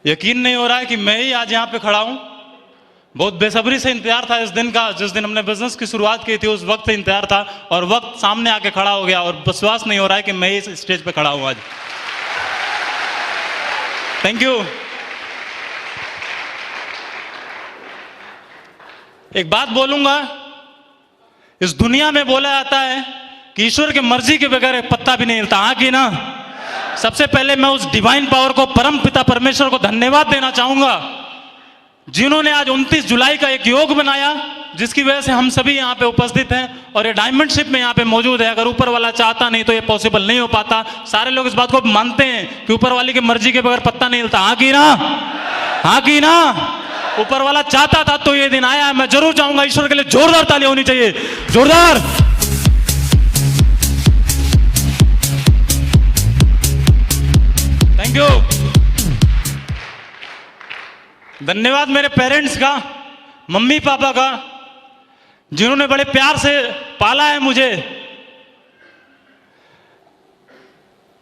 यकीन नहीं हो रहा है कि मैं ही आज यहाँ पे खड़ा हूँ। बहुत बेसब्री से इंतजार था इस दिन का, जिस दिन हमने बिजनेस की शुरुआत की थी उस वक्त से इंतजार था, और वक्त सामने आके खड़ा हो गया और विश्वास नहीं हो रहा है कि मैं ही इस स्टेज पे खड़ा हूँ आज। Thank you. एक बात बोलूंगा, इस दुनिया में बोला जाता है कि ईश्वर की मर्जी के बगैर एक पत्ता भी नहीं हिलता, हाँ कि ना? सबसे पहले मैं उस डिवाइन पावर को, परम पिता परमेश्वर को धन्यवाद देना चाहूंगा, जिन्होंने आज 29 जुलाई का एक योग बनाया, जिसकी वजह से हम सभी यहाँ पे उपस्थित हैं और ये डायमंड शिप में यहाँ पे मौजूद है। अगर ऊपर वाला चाहता नहीं तो ये पॉसिबल नहीं हो पाता। सारे लोग इस बात को मानते हैं कि ऊपर वाले की मर्जी के बगैर पत्ता नहीं हिलता, हाँ कि ना? हाँ कि ना? ऊपर वाला चाहता था तो ये दिन आया। मैं जरूर चाहूंगा, ईश्वर के लिए जोरदार ताली होनी चाहिए, जोरदार। Thank you. धन्यवाद मेरे पेरेंट्स का, मम्मी पापा का, जिन्होंने बड़े प्यार से पाला है मुझे।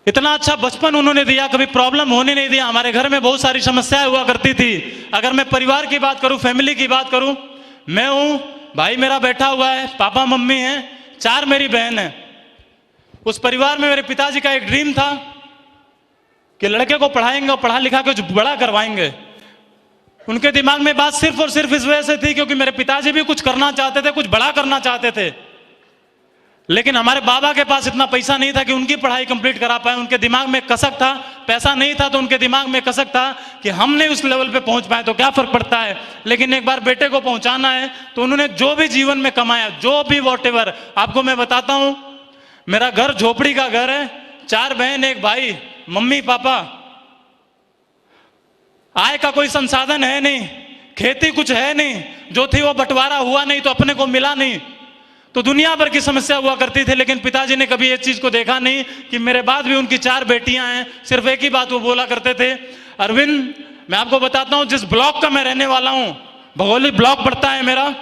इतना अच्छा बचपन उन्होंने दिया, कभी प्रॉब्लम होने नहीं दिया। हमारे घर में बहुत सारी समस्याएं हुआ करती थी। अगर मैं परिवार की बात करूं, फैमिली की बात करूं, मैं हूं, भाई मेरा बैठा हुआ है, पापा मम्मी हैं, 4 मेरी बहन है। उस परिवार में मेरे पिताजी का एक ड्रीम था कि लड़के को पढ़ाएंगे और पढ़ा लिखा के कुछ बड़ा करवाएंगे। उनके दिमाग में बात सिर्फ और सिर्फ इस वजह से थी क्योंकि मेरे पिताजी भी कुछ करना चाहते थे, कुछ बड़ा करना चाहते थे, लेकिन हमारे बाबा के पास इतना पैसा नहीं था कि उनकी पढ़ाई कंप्लीट करा पाए। उनके दिमाग में कसक था, पैसा नहीं था तो उनके दिमाग में कसक था कि हमने उस लेवल पे पहुंच पाए तो क्या फर्क पड़ता है, लेकिन एक बार बेटे को पहुंचाना है। तो उन्होंने जो भी जीवन में कमाया, जो भी वॉटेवर, आपको मैं बताता हूं, मेरा घर झोपड़ी का घर है, 4 बहन 1 भाई, मम्मी पापा, आय का कोई संसाधन है नहीं, खेती कुछ है नहीं, जो थी वो बंटवारा हुआ नहीं तो अपने को मिला नहीं, तो दुनिया भर की समस्या हुआ करती थी। लेकिन पिताजी ने कभी इस चीज को देखा नहीं कि मेरे बाद भी उनकी 4 बेटियां हैं। सिर्फ एक ही बात वो बोला करते थे, अरविंद मैं आपको बताता हूं, जिस ब्लॉक का मैं रहने वाला हूं, भौगोलिक ब्लॉक पड़ता है मेरा,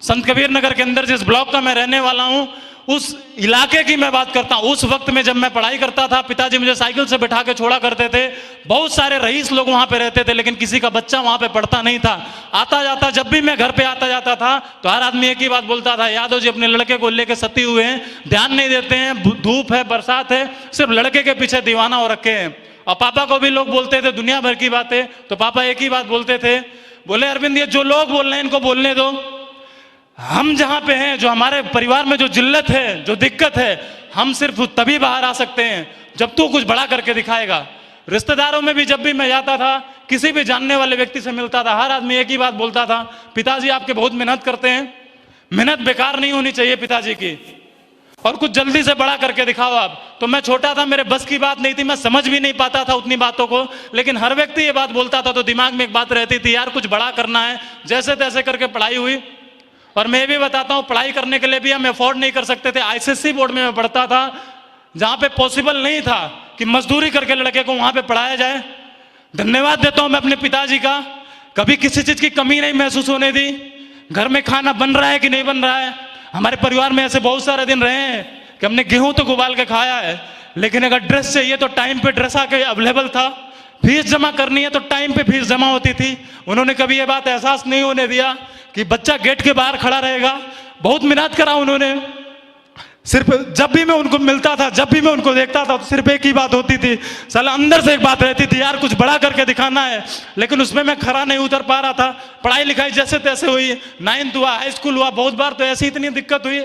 संत कबीर नगर के अंदर जिस ब्लॉक का मैं रहने वाला हूं, उस इलाके की मैं बात करता हूं। उस वक्त में जब मैं पढ़ाई करता था, पिताजी मुझे साइकिल से बैठा के छोड़ा करते थे। बहुत सारे रईस लोग वहां पे रहते थे, लेकिन किसी का बच्चा वहां पे पढ़ता नहीं था। आता जाता, जब भी मैं घर पे आता जाता था तो हर आदमी एक ही बात बोलता था, यादव जी अपने लड़के को लेके सती हुए हैं, ध्यान नहीं देते हैं, धूप है, बरसात है, सिर्फ लड़के के पीछे दीवाना हो रखे हैं। और पापा को भी लोग बोलते थे दुनिया भर की बातें, तो पापा एक ही बात बोलते थे, बोले अरविंद ये जो लोग बोल रहे हैं इनको बोलने दो, हम जहां पे हैं, जो हमारे परिवार में जो जिल्लत है, जो दिक्कत है, हम सिर्फ तभी बाहर आ सकते हैं जब तू कुछ बड़ा करके दिखाएगा। रिश्तेदारों में भी जब भी मैं जाता था, किसी भी जानने वाले व्यक्ति से मिलता था, हर आदमी एक ही बात बोलता था, पिताजी आपके बहुत मेहनत करते हैं, मेहनत बेकार नहीं होनी चाहिए पिताजी की, और कुछ जल्दी से बड़ा करके दिखाओ आप। तो मैं छोटा था, मेरे बस की बात नहीं थी, मैं समझ भी नहीं पाता था उतनी बातों को, लेकिन हर व्यक्ति ये बात बोलता था तो दिमाग में एक बात रहती थी, यार कुछ बड़ा करना है। जैसे तैसे करके पढ़ाई हुई, और मैं भी बताता हूं, पढ़ाई करने के लिए भी हम अफोर्ड नहीं कर सकते थे। आईसीएसई बोर्ड में मैं पढ़ता था, जहां पे पॉसिबल नहीं था कि मजदूरी करके लड़के को वहां पे पढ़ाया जाए। धन्यवाद देता हूं मैं अपने पिताजी का, कभी किसी चीज की कमी नहीं महसूस होने दी। घर में खाना बन रहा है कि नहीं बन रहा है, हमारे परिवार में ऐसे बहुत सारे दिन रहे हैं कि हमने गेहूं तो उबाल के खाया है, लेकिन अगर ड्रेस चाहिए तो टाइम पे ड्रेस आके अवेलेबल था, फीस जमा करनी है तो टाइम पे फीस जमा होती थी। उन्होंने कभी ये बात एहसास नहीं होने दिया कि बच्चा गेट के बाहर खड़ा रहेगा। बहुत मेहनत करा उन्होंने। सिर्फ जब भी मैं उनको मिलता था, जब भी मैं उनको देखता था, तो सिर्फ एक ही बात होती थी, साला अंदर से एक बात रहती थी, यार कुछ बड़ा करके दिखाना है, लेकिन उसमें मैं खरा नहीं उतर पा रहा था। पढ़ाई लिखाई जैसे तैसे हुई, 9th हुआ, हाई स्कूल हुआ, बहुत बार तो ऐसी इतनी दिक्कत हुई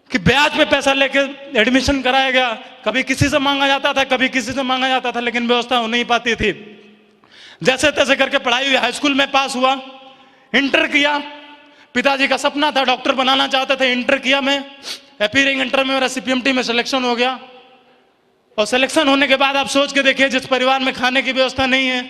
कि ब्याज पे पैसा लेके एडमिशन कराया गया। कभी किसी से मांगा जाता था, कभी किसी से मांगा जाता था, लेकिन व्यवस्था हो नहीं पाती थी। जैसे तैसे करके पढ़ाई हुई, हाई स्कूल में पास हुआ, इंटर किया। पिताजी का सपना था, डॉक्टर बनाना चाहते थे, इंटर किया मैं। अपीयरिंग इंटर में मेरा सीपीएमटी में सिलेक्शन हो गया, और सिलेक्शन होने के बाद आप सोच के देखिए, जिस परिवार में खाने की व्यवस्था नहीं है,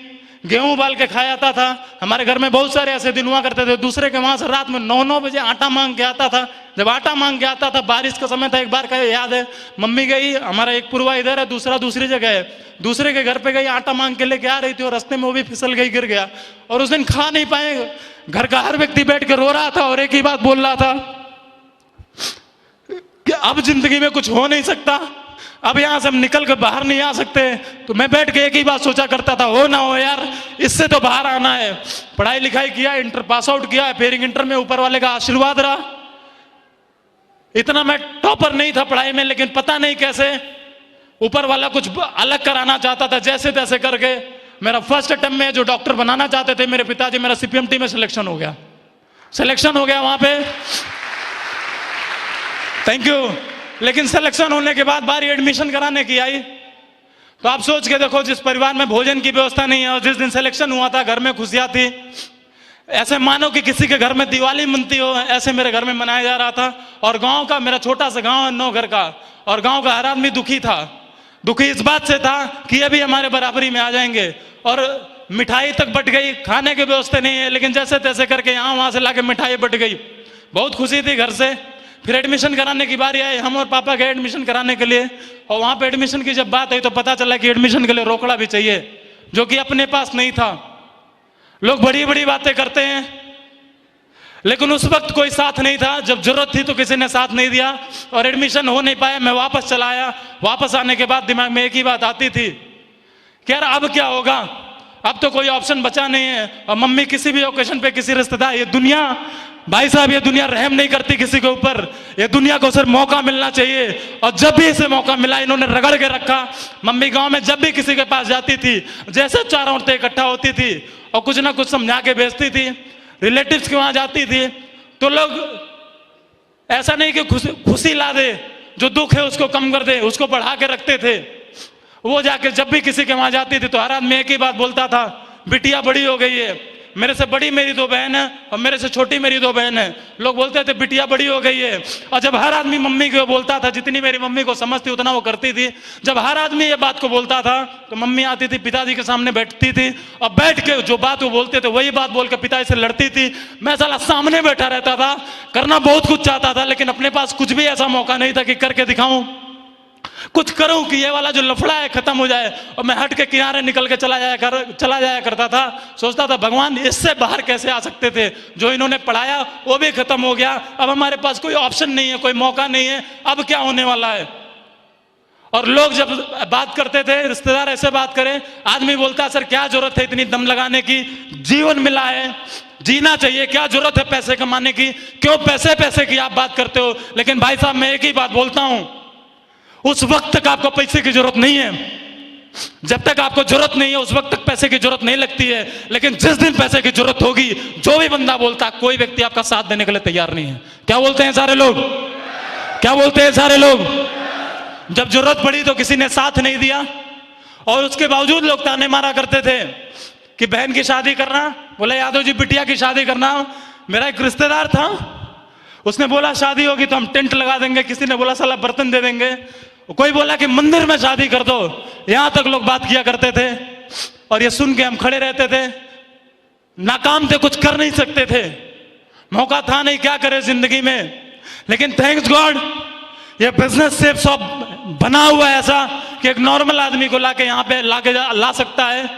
गेहूं उबाल के खाया जाता था। हमारे घर में बहुत सारे ऐसे दिन हुआ करते थे, दूसरे के वहां से रात में 9-9 बजे आटा मांग के आता था। जब आटा मांग के आता था, बारिश का समय था, एक बार का याद है, मम्मी गई, हमारा एक पुरवा इधर है, दूसरा दूसरी जगह है, दूसरे के घर पे गई, आटा मांग के लेके आ रही थी, और रास्ते में वो भी फिसल गई, गिर गया, और उस दिन खा नहीं पाए। घर का हर व्यक्ति बैठ के रो रहा था और एक ही बात बोल रहा था कि अब जिंदगी में कुछ हो नहीं सकता, अब यहाँ से हम निकल कर बाहर नहीं आ सकते। तो मैं बैठ के एक ही बात सोचा करता था, हो ना हो यार, इससे तो बाहर आना है। पढ़ाई लिखाई किया, इंटर पास आउट किया, फिर इंटर में ऊपर वाले का आशीर्वाद रहा। इतना मैं टॉपर नहीं था पढ़ाई में, लेकिन पता नहीं कैसे ऊपर वाला कुछ अलग कराना चाहता था। जैसे तैसे करके मेरा फर्स्ट अटेम्प्ट में जो डॉक्टर बनाना चाहते थे मेरे पिताजी, मेरा सीपीएमटी में सिलेक्शन हो गया। सिलेक्शन हो गया वहां पे, थैंक यू। लेकिन सिलेक्शन होने के बाद बारी एडमिशन कराने की आई, तो आप सोच के देखो, जिस परिवार में भोजन की व्यवस्था नहीं है और जिस दिन सिलेक्शन हुआ था घर में खुशियां थी, ऐसे मानो कि किसी के घर में दिवाली मनती हो, ऐसे मेरे घर में मनाया जा रहा था। और गांव का, मेरा छोटा सा गांव है 9 घर का, और गांव का हर आदमी दुखी था। दुखी इस बात से था कि ये भी हमारे बराबरी में आ जाएंगे। और मिठाई तक बट गई, खाने की व्यवस्था नहीं है, लेकिन जैसे तैसे करके यहाँ वहां से लाके मिठाई बट गई। बहुत खुशी थी घर से। फिर एडमिशन कराने की बारी आई, हम और पापा गए एडमिशन कराने के लिए, और वहां पे एडमिशन की जब बात आई तो पता चला कि एडमिशन के लिए रोकड़ा भी चाहिए, जो कि अपने पास नहीं था। लोग बड़ी बड़ी बातें करते हैं, लेकिन उस वक्त कोई साथ नहीं था। जब जरूरत थी तो किसी ने साथ नहीं दिया, और एडमिशन हो नहीं पाया। मैं वापस चला आया। वापस आने के बाद दिमाग में एक ही बात आती थी कि यार अब क्या होगा, अब तो कोई ऑप्शन बचा नहीं है। और मम्मी किसी भी ओकेशन पे किसी रिश्तेदार, ये दुनिया भाई साहब, ये दुनिया रहम नहीं करती किसी के ऊपर। ये दुनिया को सिर्फ मौका मिलना चाहिए, और जब भी इसे मौका मिला इन्होंने रगड़ के रखा। मम्मी गांव में जब भी किसी के पास जाती थी, जैसे 4 औरतें इकट्ठा होती थी और कुछ ना कुछ समझा के भेजती थी। रिलेटिव्स के वहां जाती थी तो लोग ऐसा नहीं कि खुशी ला दे, जो दुख है उसको कम कर दे, उसको बढ़ा के रखते थे। वो जाके जब भी किसी के वहां जाती थी तो हर आदमी एक ही बात बोलता था, बिटिया बड़ी हो गई है। मेरे से बड़ी मेरी 2 बहन है और मेरे से छोटी मेरी 2 बहन है। लोग बोलते थे बिटिया बड़ी हो गई है। और जब हर आदमी मम्मी को बोलता था, जितनी मेरी मम्मी को समझती उतना वो करती थी। जब हर आदमी ये बात को बोलता था तो मम्मी आती थी, पिताजी के सामने बैठती थी, और बैठ के जो बात वो बोलते थे वही बात बोल के पिताजी से लड़ती थी। मैं साला सामने बैठा रहता था, करना बहुत कुछ चाहता था, लेकिन अपने पास कुछ भी ऐसा मौका नहीं था कि करके दिखाऊं, कुछ करूं कि ये वाला जो लफड़ा है खत्म हो जाए। और मैं हट के किनारे निकल के चला जाया करता था। सोचता था भगवान इससे बाहर कैसे आ सकते थे। जो इन्होंने पढ़ाया वो भी खत्म हो गया, अब हमारे पास कोई ऑप्शन नहीं है, कोई मौका नहीं है, अब क्या होने वाला है। और लोग जब बात करते थे, रिश्तेदार ऐसे बात करें, आदमी बोलता सर क्या जरूरत है इतनी दम लगाने की, जीवन मिला है, जीना चाहिए, क्या जरूरत है पैसे कमाने की, क्यों पैसे पैसे की आप बात करते हो। लेकिन भाई साहब मैं एक ही बात बोलता हूं, उस वक्त तक आपको पैसे की जरूरत नहीं है। जब तक आपको जरूरत नहीं है उस वक्त तक पैसे की जरूरत नहीं लगती है। लेकिन जिस दिन पैसे की जरूरत होगी, जो भी बंदा बोलता, कोई व्यक्ति आपका साथ देने के लिए तैयार नहीं है। क्या बोलते हैं सारे लोग? क्या बोलते हैं सारे लोग? जब जरूरत पड़ी तो किसी ने साथ नहीं दिया, और उसके बावजूद लोग ताने मारा करते थे कि बहन की शादी करना, बोला यादव जी बिटिया की शादी करना। मेरा एक रिश्तेदार था, उसने बोला शादी होगी तो हम टेंट लगा देंगे, किसी ने बोला साला बर्तन दे देंगे, कोई बोला कि मंदिर में शादी कर दो। यहां तक लोग बात किया करते थे, और ये सुन के हम खड़े रहते थे। नाकाम थे, कुछ कर नहीं सकते थे, मौका था नहीं, क्या करे जिंदगी में। लेकिन थैंक्स गॉड ये बिजनेस सेफ शॉप बना हुआ है ऐसा कि एक नॉर्मल आदमी को लाके यहाँ पे ला सकता है।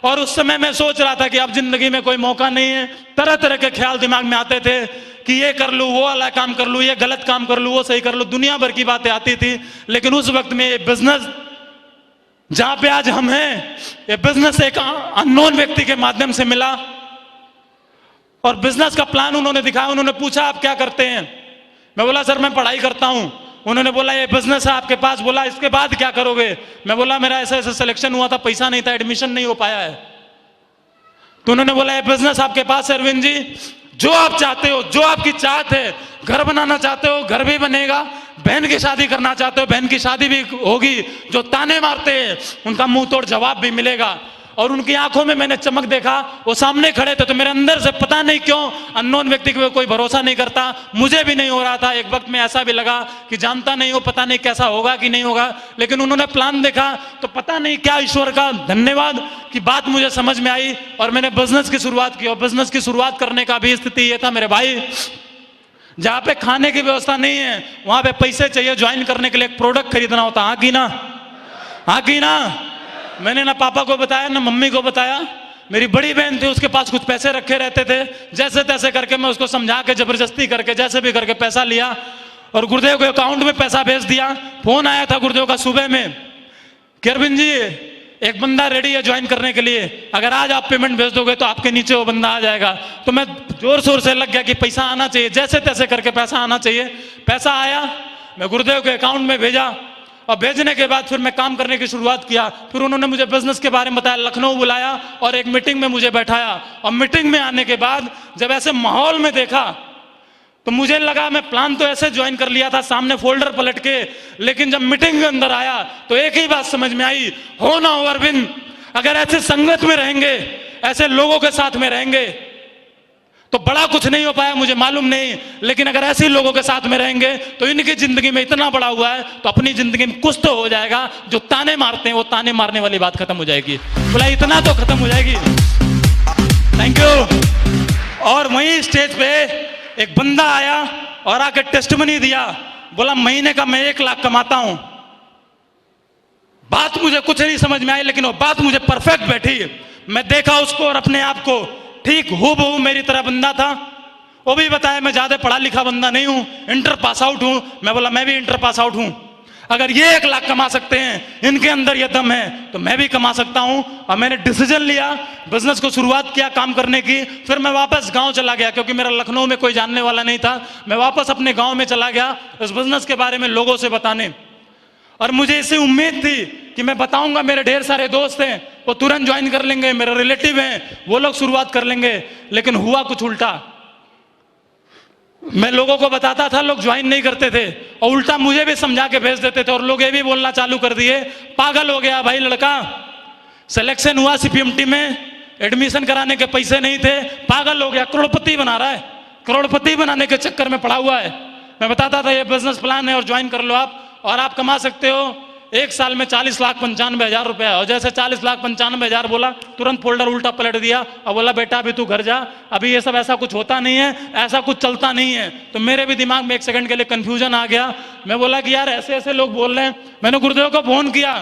और उस समय मैं सोच रहा था कि अब जिंदगी में कोई मौका नहीं है। तरह तरह के ख्याल दिमाग में आते थे कि ये कर लूँ, वो वाला काम कर लूँ, ये गलत काम कर लूँ, वो सही कर लूँ, दुनिया भर की बातें आती थी। लेकिन उस वक्त में ये बिजनेस जहां पे आज हम हैं, ये बिजनेस एक अननोन व्यक्ति के माध्यम से मिला, और बिजनेस का प्लान उन्होंने दिखाया। उन्होंने पूछा आप क्या करते हैं? मैं बोला सर मैं पढ़ाई करता हूं। उन्होंने बोला ये बिजनेस है आपके पास, बोला इसके बाद क्या करोगे? मैं बोला मेरा ऐसा ऐसा सिलेक्शन हुआ था, पैसा नहीं था, एडमिशन नहीं हो पाया है। तो उन्होंने बोला ये बिजनेस आपके पास है अरविंद जी, जो आप चाहते हो, जो आपकी चाहत है, घर बनाना चाहते हो घर भी बनेगा, बहन की शादी करना चाहते हो बहन की शादी भी होगी, जो ताने मारते हैं उनका मुंह तोड़ जवाब भी मिलेगा। और उनकी आंखों में मैंने चमक देखा, वो सामने खड़े थे, तो मेरे अंदर से पता नहीं क्यों अननोन व्यक्ति को कोई भरोसा नहीं करता, मुझे भी नहीं हो रहा था। एक वक्त में ऐसा भी लगा कि जानता नहीं हो, पता नहीं कैसा होगा कि नहीं होगा। लेकिन उन्होंने प्लान देखा तो पता नहीं क्या ईश्वर का धन्यवाद कि बात मुझे समझ में आई, और मैंने बिजनेस की शुरुआत की। और बिजनेस की शुरुआत करने का भी स्थिति ये था मेरे भाई, जहां पे खाने की व्यवस्था नहीं है वहां पे पैसे चाहिए ज्वाइन करने के लिए, एक प्रोडक्ट खरीदना होता। हाँ की ना? हाँ की ना? मैंने ना पापा को बताया ना मम्मी को बताया। मेरी बड़ी बहन थी, उसके पास कुछ पैसे रखे रहते थे, जैसे तैसे करके मैं उसको समझा के जबरदस्ती करके जैसे भी करके पैसा लिया। और गुरुदेव के अकाउंट में पैसा भेज दिया। फोन आया था गुरुदेव का सुबह में कि अरविंद जी एक बंदा रेडी है ज्वाइन करने के लिए, अगर आज आप पेमेंट भेज दोगे तो आपके नीचे वो बंदा आ जाएगा। तो मैं जोर शोर से लग गया कि पैसा आना चाहिए, जैसे तैसे करके पैसा आना चाहिए। पैसा आया, मैं गुरुदेव के अकाउंट में भेजा और भेजने के बाद फिर मैं काम करने की शुरुआत किया। फिर उन्होंने मुझे बिजनेस के बारे में बताया, लखनऊ बुलाया और एक मीटिंग में मुझे बैठाया। और मीटिंग में आने के बाद जब ऐसे माहौल में देखा तो मुझे लगा मैं प्लान तो ऐसे ज्वाइन कर लिया था सामने फोल्डर पलट के, लेकिन जब मीटिंग के अंदर आया तो एक ही बात समझ में आई, हो ना हो अरविंद, अगर ऐसे संगत में रहेंगे, ऐसे लोगों के साथ में रहेंगे तो बड़ा कुछ नहीं हो पाया मुझे मालूम नहीं, लेकिन अगर ऐसे लोगों के साथ में रहेंगे तो इनकी जिंदगी में इतना बड़ा हुआ है तो अपनी जिंदगी में कुछ तो हो जाएगा। जो ताने मारते हैं वो ताने मारने वाली बात खत्म हो जाएगी। बोला इतना तो खत्म हो जाएगी। Thank you. और वहीं स्टेज पे एक बंदा आया और आके टेस्टमनी दिया, बोला महीने का मैं 1 लाख कमाता हूं। बात मुझे कुछ नहीं समझ में आई, लेकिन वो बात मुझे परफेक्ट बैठी। मैं देखा उसको और अपने आप को, ठीक हूबहू मेरी तरह बंदा था। वो भी बताया मैं ज्यादा पढ़ा लिखा बंदा नहीं हूं, इंटर पास आउट हूं। मैं बोला मैं भी इंटर पास आउट हूं। अगर ये 1 लाख कमा सकते हैं, इनके अंदर ये दम है, तो मैं भी कमा सकता हूं। और मैंने डिसीजन लिया, बिजनेस को शुरुआत किया काम करने की। फिर मैं वापस गांव चला गया क्योंकि मेरा लखनऊ में कोई जानने वाला नहीं था। मैं वापस अपने गांव में चला गया इस बिजनेस के बारे में लोगों से बताने। और मुझे इसे उम्मीद थी कि मैं बताऊंगा, मेरे ढेर सारे दोस्त हैं वो तुरंत ज्वाइन कर लेंगे, मेरे रिलेटिव हैं वो लोग शुरुआत कर लेंगे। लेकिन हुआ कुछ उल्टा। मैं लोगों को बताता था, लोग ज्वाइन नहीं करते थे और उल्टा मुझे भी समझा के भेज देते थे। और लोग ये भी बोलना चालू कर दिए, पागल हो गया भाई लड़का, सिलेक्शन हुआ सीपीएमटी में, एडमिशन कराने के पैसे नहीं थे, पागल हो गया, करोड़पति बना रहा है, करोड़पति बनाने के चक्कर में पड़ा हुआ है। मैं बताता था ये बिजनेस प्लान है और ज्वाइन कर लो आप, और आप कमा सकते हो 1 साल में 40,95,000 रुपया। और जैसे 40,95,000 बोला, तुरंत फोल्डर उल्टा पलट दिया और बोला बेटा अभी तू घर जा, अभी ये सब ऐसा कुछ होता नहीं है, ऐसा कुछ चलता नहीं है। तो मेरे भी दिमाग में 1 सेकंड के लिए कंफ्यूजन आ गया। मैं बोला कि यार ऐसे ऐसे लोग बोल रहे हैं। मैंने गुरुदेव को फोन किया,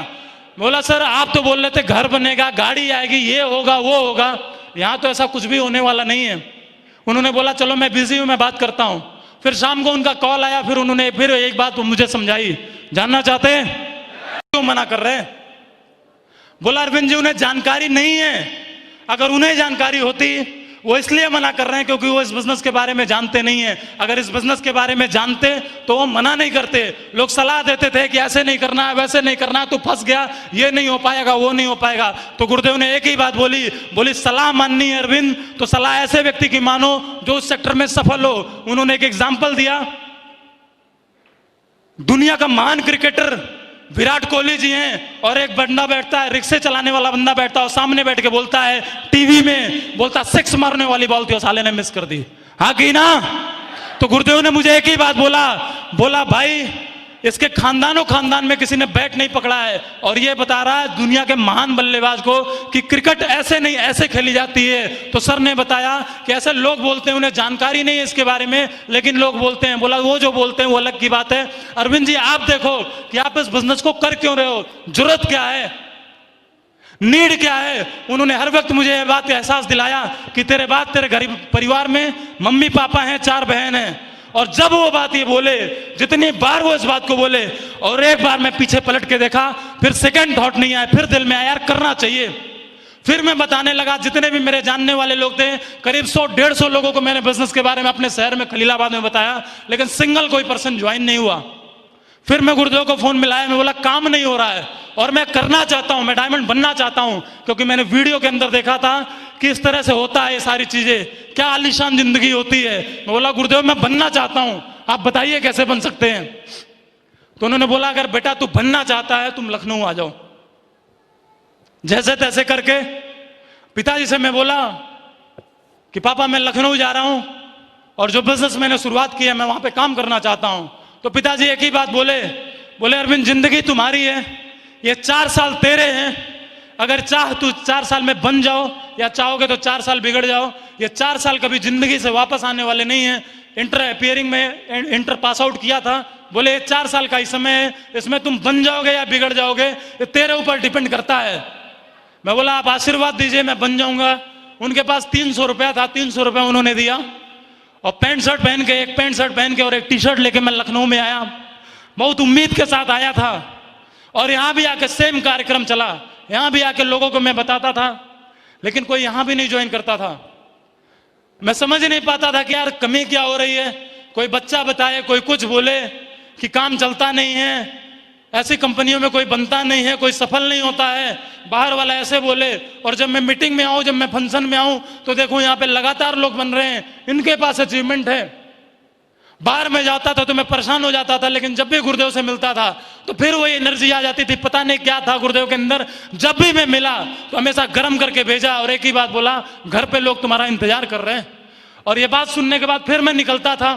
बोला सर आप तो बोल रहे थे घर बनेगा, गाड़ी आएगी, ये होगा वो होगा, यहाँ तो ऐसा कुछ भी होने वाला नहीं है। उन्होंने बोला चलो मैं बिजी हूँ, मैं बात करता हूँ। फिर शाम को उनका कॉल आया, फिर उन्होंने फिर एक बात मुझे समझाई। जानना चाहते हैं क्यों मना कर रहे हैं? बोला अरविंद जी उन्हें जानकारी नहीं है। अगर उन्हें जानकारी होती, वो इसलिए मना कर रहे हैं क्योंकि वो इस बिजनेस के बारे में जानते नहीं है। अगर इस बिजनेस के बारे में जानते तो वो मना नहीं करते। लोग सलाह देते थे कि ऐसे नहीं करना है, वैसे नहीं करना है, तो फंस गया, ये नहीं हो पाएगा, वो नहीं हो पाएगा। तो गुरुदेव ने एक ही बात बोली सलाह माननी है अरविंद तो सलाह ऐसे व्यक्ति की मानो जो उस सेक्टर में सफल हो। उन्होंने एक एग्जाम्पल दिया, दुनिया का महान क्रिकेटर विराट कोहली जी हैं और एक बंदा बैठता है, रिक्शे चलाने वाला बंदा बैठता है और सामने बैठ के बोलता है टीवी में, बोलता 6 मारने वाली बॉल थी और साले ने मिस कर दी। हाँ की ना? तो गुरुदेव ने मुझे एक ही बात बोला भाई इसके खानदान में किसी ने बैट नहीं पकड़ा है और ये बता रहा है दुनिया के महान बल्लेबाज को कि क्रिकेट ऐसे नहीं ऐसे खेली जाती है। तो सर ने बताया कि ऐसे लोग बोलते हैं, उन्हें जानकारी नहीं है इसके बारे में, लेकिन लोग बोलते हैं। बोला वो जो बोलते हैं वो अलग की बात है। अरविंद जी आप देखो कि आप इस बिजनेस को कर क्यों रहे हो, जरूरत क्या है, नीड क्या है। उन्होंने हर वक्त मुझे यह बात का एहसास दिलाया कि तेरे बाद तेरे गरीब परिवार में मम्मी पापा हैं, 4 बहन हैं। और जब वो बात ये बोले, जितनी बार वो इस बात को बोले, और एक बार मैं पीछे पलट के देखा, फिर सेकंड थॉट नहीं आया, फिर दिल में आया यार करना चाहिए। फिर मैं बताने लगा, जितने भी मेरे जानने वाले लोग थे, करीब 100-150 लोगों को मैंने बिजनेस के बारे में अपने शहर में खलीलाबाद में बताया, लेकिन सिंगल कोई पर्सन ज्वाइन नहीं हुआ। फिर मैं गुरुदेव को फोन मिलाया, मैं बोला काम नहीं हो रहा है और मैं करना चाहता हूं, मैं डायमंड बनना चाहता हूं, क्योंकि मैंने वीडियो के अंदर देखा था कि इस तरह से होता है ये सारी चीजें, क्या आलीशान जिंदगी होती है। मैं बोला गुरुदेव मैं बनना चाहता हूं, आप बताइए कैसे बन सकते हैं। तो उन्होंने बोला अगर बेटा तू बनना चाहता है तुम लखनऊ आ जाओ। जैसे तैसे करके पिताजी से मैं बोला कि पापा मैं लखनऊ जा रहा हूं और जो बिजनेस मैंने शुरुआत की है मैं वहां पे काम करना चाहता हूं। तो पिताजी एक ही बात बोले अरविंद जिंदगी तुम्हारी है, ये 4 साल तेरे हैं, अगर चाह तू 4 साल में बन जाओ या चाहोगे तो 4 साल बिगड़ जाओ, ये 4 साल कभी जिंदगी से वापस आने वाले नहीं है। इंटर अपियरिंग में इंटर पास आउट किया था, बोले ये 4 साल का ही समय है, इसमें तुम बन जाओगे या बिगड़ जाओगे ये तेरे ऊपर डिपेंड करता है। मैं बोला आप आशीर्वाद दीजिए मैं बन जाऊंगा। उनके पास 300 रुपया था, 300 रुपया उन्होंने दिया और पैंट शर्ट पहन के, एक पैंट शर्ट पहन के और एक टी शर्ट लेके मैं लखनऊ में आया। बहुत उम्मीद के साथ आया था और यहाँ भी आके सेम कार्यक्रम चला। यहाँ भी आके लोगों को मैं बताता था, लेकिन कोई यहाँ भी नहीं ज्वाइन करता था। मैं समझ नहीं पाता था कि यार कमी क्या हो रही है। कोई बच्चा बताए, कोई कुछ बोले कि काम चलता नहीं है, ऐसी कंपनियों में कोई बनता नहीं है, कोई सफल नहीं होता है, बाहर वाला ऐसे बोले। और जब मैं मीटिंग में आऊं, जब मैं फंक्शन में आऊं, तो देखो यहाँ पे लगातार लोग बन रहे हैं, इनके पास अचीवमेंट है। बाहर में जाता था तो मैं परेशान हो जाता था, लेकिन जब भी गुरुदेव से मिलता था तो फिर वही एनर्जी आ जाती थी। पता नहीं क्या था गुरुदेव के अंदर, जब भी मैं मिला तो हमेशा गर्म करके भेजा और एक ही बात बोला, घर पे लोग तुम्हारा इंतजार कर रहे हैं। और ये बात सुनने के बाद फिर मैं निकलता था।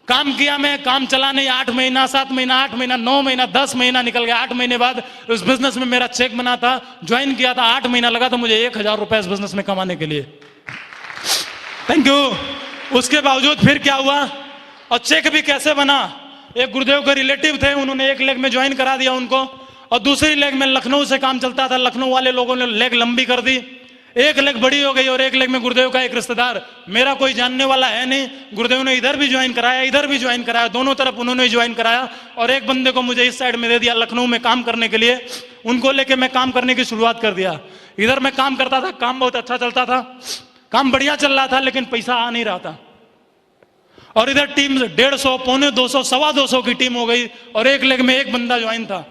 काम किया, मैं काम चला नहीं। 8 महीना, 7 महीना, 8 महीना, 9 महीना, 10 महीना निकल गया। 8 महीने बाद उस बिजनेस में मेरा चेक बना था, ज्वाइन किया था। 8 महीना लगा था मुझे 1000 रुपए इस बिजनेस में कमाने के लिए। Thank you. उसके बावजूद फिर क्या हुआ और चेक भी कैसे बना। एक गुरुदेव के रिलेटिव थे, उन्होंने एक लेग में ज्वाइन करा दिया उनको, और दूसरी लेग में लखनऊ से काम चलता था। लखनऊ वाले लोगों ने लेग लंबी कर दी, एक लेग बड़ी हो गई और एक लेग में गुरुदेव का एक रिश्तेदार, मेरा कोई जानने वाला है नहीं, गुरुदेव ने इधर भी ज्वाइन कराया, इधर भी ज्वाइन कराया, दोनों तरफ उन्होंने ज्वाइन कराया। और एक बंदे को मुझे इस साइड में दे दिया लखनऊ में काम करने के लिए। उनको लेके मैं काम करने की शुरुआत कर दिया। इधर मैं काम करता था, काम बहुत अच्छा चलता था, काम बढ़िया चल रहा था, लेकिन पैसा आ नहीं रहा था। और इधर टीम 150, पौने 200, 225 की टीम हो गई और एक लेग में एक बंदा ज्वाइन था।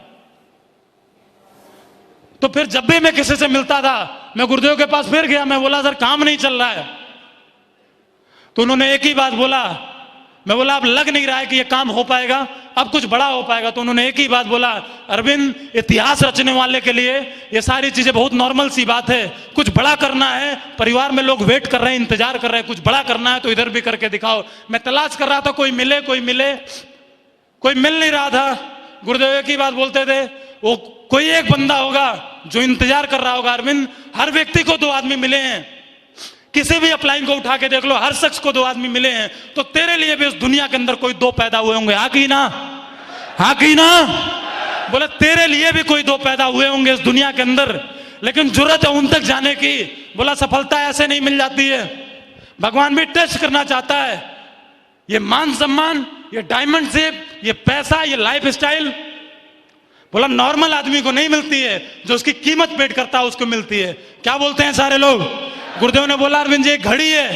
तो फिर जब भी मैं किसी से मिलता था, मैं गुरुदेव के पास फिर गया, मैं बोला सर काम नहीं चल रहा है। तो उन्होंने एक ही बात बोला, मैं बोला अब लग नहीं रहा है कि ये काम हो पाएगा, अब कुछ बड़ा हो पाएगा। तो उन्होंने एक ही बात बोला, अरविंद इतिहास रचने वाले के लिए ये सारी चीजें बहुत नॉर्मल सी बात है, कुछ बड़ा करना है, परिवार में लोग वेट कर रहे हैं, इंतजार कर रहे हैं, कुछ बड़ा करना है तो इधर भी करके दिखाओ। मैं तलाश कर रहा था, कोई मिले, कोई मिल नहीं रहा था। गुरुदेव एक ही बात बोलते थे, वो कोई एक बंदा होगा जो इंतजार कर रहा होगा। अरविंद हर व्यक्ति को 2 आदमी मिले हैं, किसी भी अपलाइन को उठा के देख लो, हर शख्स को 2 आदमी मिले हैं, तो तेरे लिए भी इस दुनिया के अंदर कोई 2 पैदा हुए होंगे। हाँ की ना, हाँ की ना। बोले तेरे लिए भी कोई 2 पैदा हुए होंगे इस दुनिया के अंदर, लेकिन जरूरत है उन तक जाने की। बोला सफलता ऐसे नहीं मिल जाती है, भगवान भी टेस्ट करना चाहता है। ये मान सम्मान, ये डायमंड शेप, ये पैसा, ये लाइफ स्टाइल, बोला नॉर्मल आदमी को नहीं मिलती है, जो उसकी कीमत पेड करता है उसको मिलती है। क्या बोलते हैं सारे लोग। गुरुदेव ने बोला अरविंद जी घड़ी है,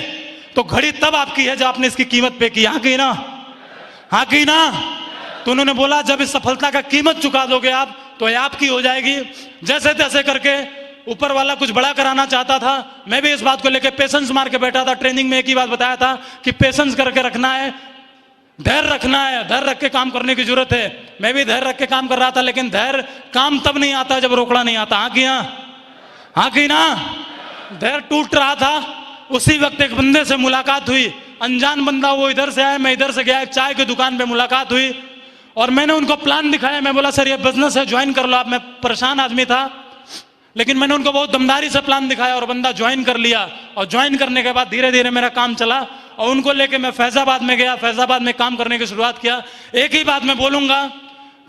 तो घड़ी तब आपकी है जब आपने इसकी कीमत पे की। हाँ की ना, हाँ की ना। तो उन्होंने बोला जब इस सफलता का कीमत चुका दोगे आप, तो ये आपकी हो जाएगी। जैसे तैसे करके ऊपर वाला कुछ बड़ा कराना चाहता था। मैं भी इस बात को लेकर पेशेंस मार के बैठा था। ट्रेनिंग में एक ही बात बताया था कि पेशेंस करके रखना है, धैर्य रखना है, धैर्य रख के काम करने की जरूरत है। मैं भी धैर्य रख के काम कर रहा था, लेकिन धैर्य काम तब नहीं आता जब रोकड़ा नहीं आता। हाँ की ना, हाँ की ना। धैर्य टूट रहा था, उसी वक्त एक बंदे से मुलाकात हुई, अनजान बंदा, वो इधर से आया, मैं इधर से गया। एक चाय की दुकान पे मुलाकात हुई और मैंने उनको प्लान दिखाया। मैं बोला सर ये बिजनेस है, ज्वाइन कर लो आप। मैं परेशान आदमी था, लेकिन मैंने उनको बहुत दमदारी से प्लान दिखाया और बंदा ज्वाइन कर लिया। और ज्वाइन करने के बाद धीरे धीरे मेरा काम चला और उनको लेके मैं फैजाबाद में गया, फैजाबाद में काम करने की शुरुआत किया। एक ही बात मैं बोलूंगा,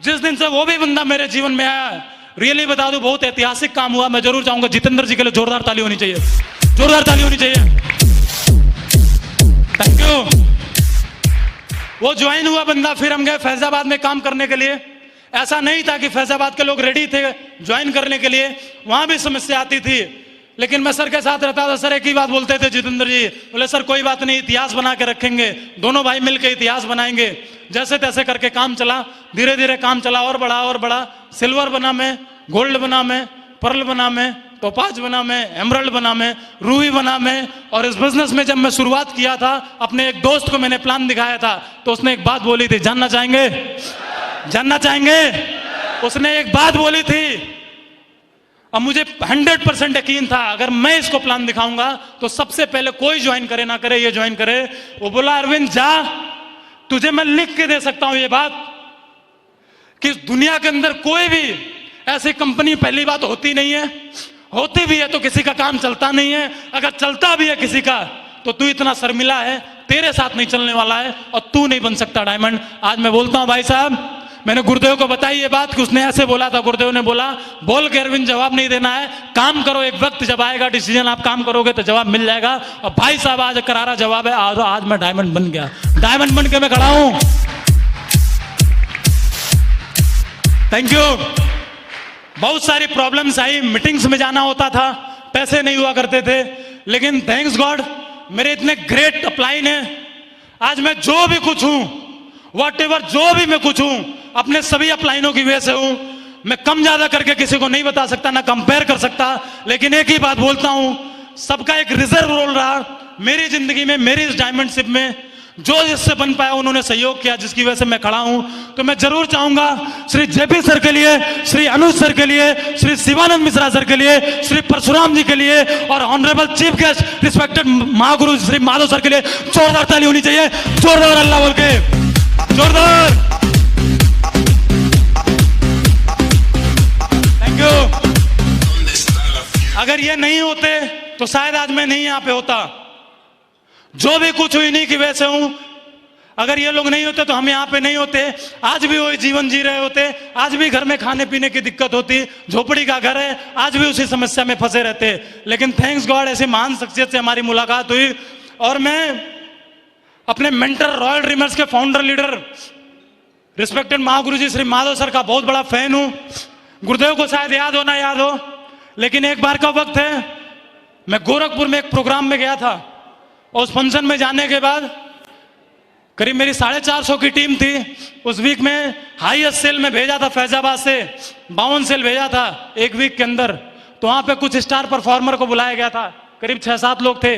जिस दिन से वो भी बंदा मेरे जीवन में आया, रियली बता दूं बहुत ऐतिहासिक काम हुआ। मैं जरूर चाहूंगा जितेंद्र जी के लिए जोरदार ताली होनी चाहिए, जोरदार ताली होनी चाहिए। Thank you. वो ज्वाइन हुआ बंदा, फिर हम गए फैजाबाद में काम करने के लिए। ऐसा नहीं था कि फैजाबाद के लोग रेडी थे ज्वाइन करने के लिए, वहां भी समस्या आती थी, लेकिन मैं सर के साथ रहता था। सर एक ही बात बोलते थे जितेंद्र जी, बोले सर कोई बात नहीं, इतिहास बना के रखेंगे, दोनों भाई मिलकर इतिहास बनाएंगे। जैसे तैसे करके काम चला, धीरे धीरे काम चला और बढ़ा और बढ़ा। सिल्वर बना मैं, गोल्ड बना मैं, पर्ल बना मैं, टोपाज बना मैं, एमरल्ड बना मैं, रूबी बना मैं। और इस बिजनेस में जब मैं शुरुआत किया था, अपने एक दोस्त को मैंने प्लान दिखाया था, तो उसने एक बात बोली थी, जानना चाहेंगे, जानना चाहेंगे। उसने एक बात बोली थी और मुझे 100% यकीन था, अगर मैं इसको प्लान दिखाऊंगा तो सबसे पहले कोई ज्वाइन करे ना करे, ये ज्वाइन करे। वो बोला अरविंद जा, तुझे मैं लिख के दे सकता हूं ये बात कि दुनिया के अंदर कोई भी ऐसी कंपनी पहली बात होती नहीं है, होती भी है तो किसी का काम चलता नहीं है, अगर चलता भी है किसी का तो तू इतना शर्मिला है, तेरे साथ नहीं चलने वाला है और तू नहीं बन सकता डायमंड। आज मैं बोलता हूं भाई साहब, मैंने गुरुदेव को बताई ये बात कि उसने ऐसे बोला था। गुरुदेव ने बोला बोल के अरविंद जवाब नहीं देना है, काम करो, एक वक्त जब आएगा डिसीजन आप काम करोगे तो जवाब मिल जाएगा। और भाई साहब आज करारा जवाब है, आज मैं डायमंड बन गया, डायमंड बन के मैं खड़ा हूं। Thank you. बहुत सारी प्रॉब्लम्स आई, मीटिंग्स में जाना होता था, पैसे नहीं हुआ करते थे, लेकिन थैंक्स गॉड मेरे इतने ग्रेट अपलाइन है, आज मैं जो भी कुछ हूं, व्हाटएवर जो भी मैं कुछ हूं, अपने सभी अपलाइनों की वजह से हूं। मैं कम ज्यादा करके किसी को नहीं बता सकता, ना कंपेयर कर सकता, लेकिन एक ही बात बोलता हूं, सबका एक रिजर्व रोल रहा मेरी जिंदगी में, मेरी इस डायमंडशिप में। जो जिससे बन पाया उन्होंने सहयोग किया, जिसकी वजह से मैं खड़ा हूं। तो मैं जरूर चाहूंगा श्री जेपी सर के लिए, श्री अनुज सर के लिए, श्री शिवानंद मिश्रा सर के लिए, श्री परशुराम जी के लिए और honourable chief guest respected Mahaguru Shri Madhav sir के लिए जोरदार ताली होनी चाहिए। जोरदार अल्लाह बोल के, जोरदार। Thank you. अगर ये नहीं होते तो शायद आज मैं नहीं यहां पे होता। जो भी कुछ हुई नहीं की वजह से हूं। अगर ये लोग नहीं होते तो हम यहां पे नहीं होते, आज भी वही जीवन जी रहे होते, आज भी घर में खाने पीने की दिक्कत होती, झोपड़ी का घर है, आज भी उसी समस्या में फंसे रहते। लेकिन थैंक्स गॉड ऐसे महान शख्सियत से हमारी मुलाकात हुई और मैं अपने मेंटर रॉयल ड्रीमर्स के फाउंडर लीडर रिस्पेक्टेड महागुरु जी श्री माधव सर का बहुत बड़ा फैन हूं। गुरुदेव को शायद याद हो ना याद हो, लेकिन एक बार का वक्त है, मैं गोरखपुर में एक प्रोग्राम में गया था और उस फंक्शन में जाने के बाद करीब मेरी 450 की टीम थी। उस वीक में हाईएस्ट सेल में भेजा था, फैजाबाद से 52 सेल भेजा था एक वीक के अंदर। तो वहां पे कुछ स्टार परफॉर्मर को बुलाया गया था, करीब 6-7 लोग थे,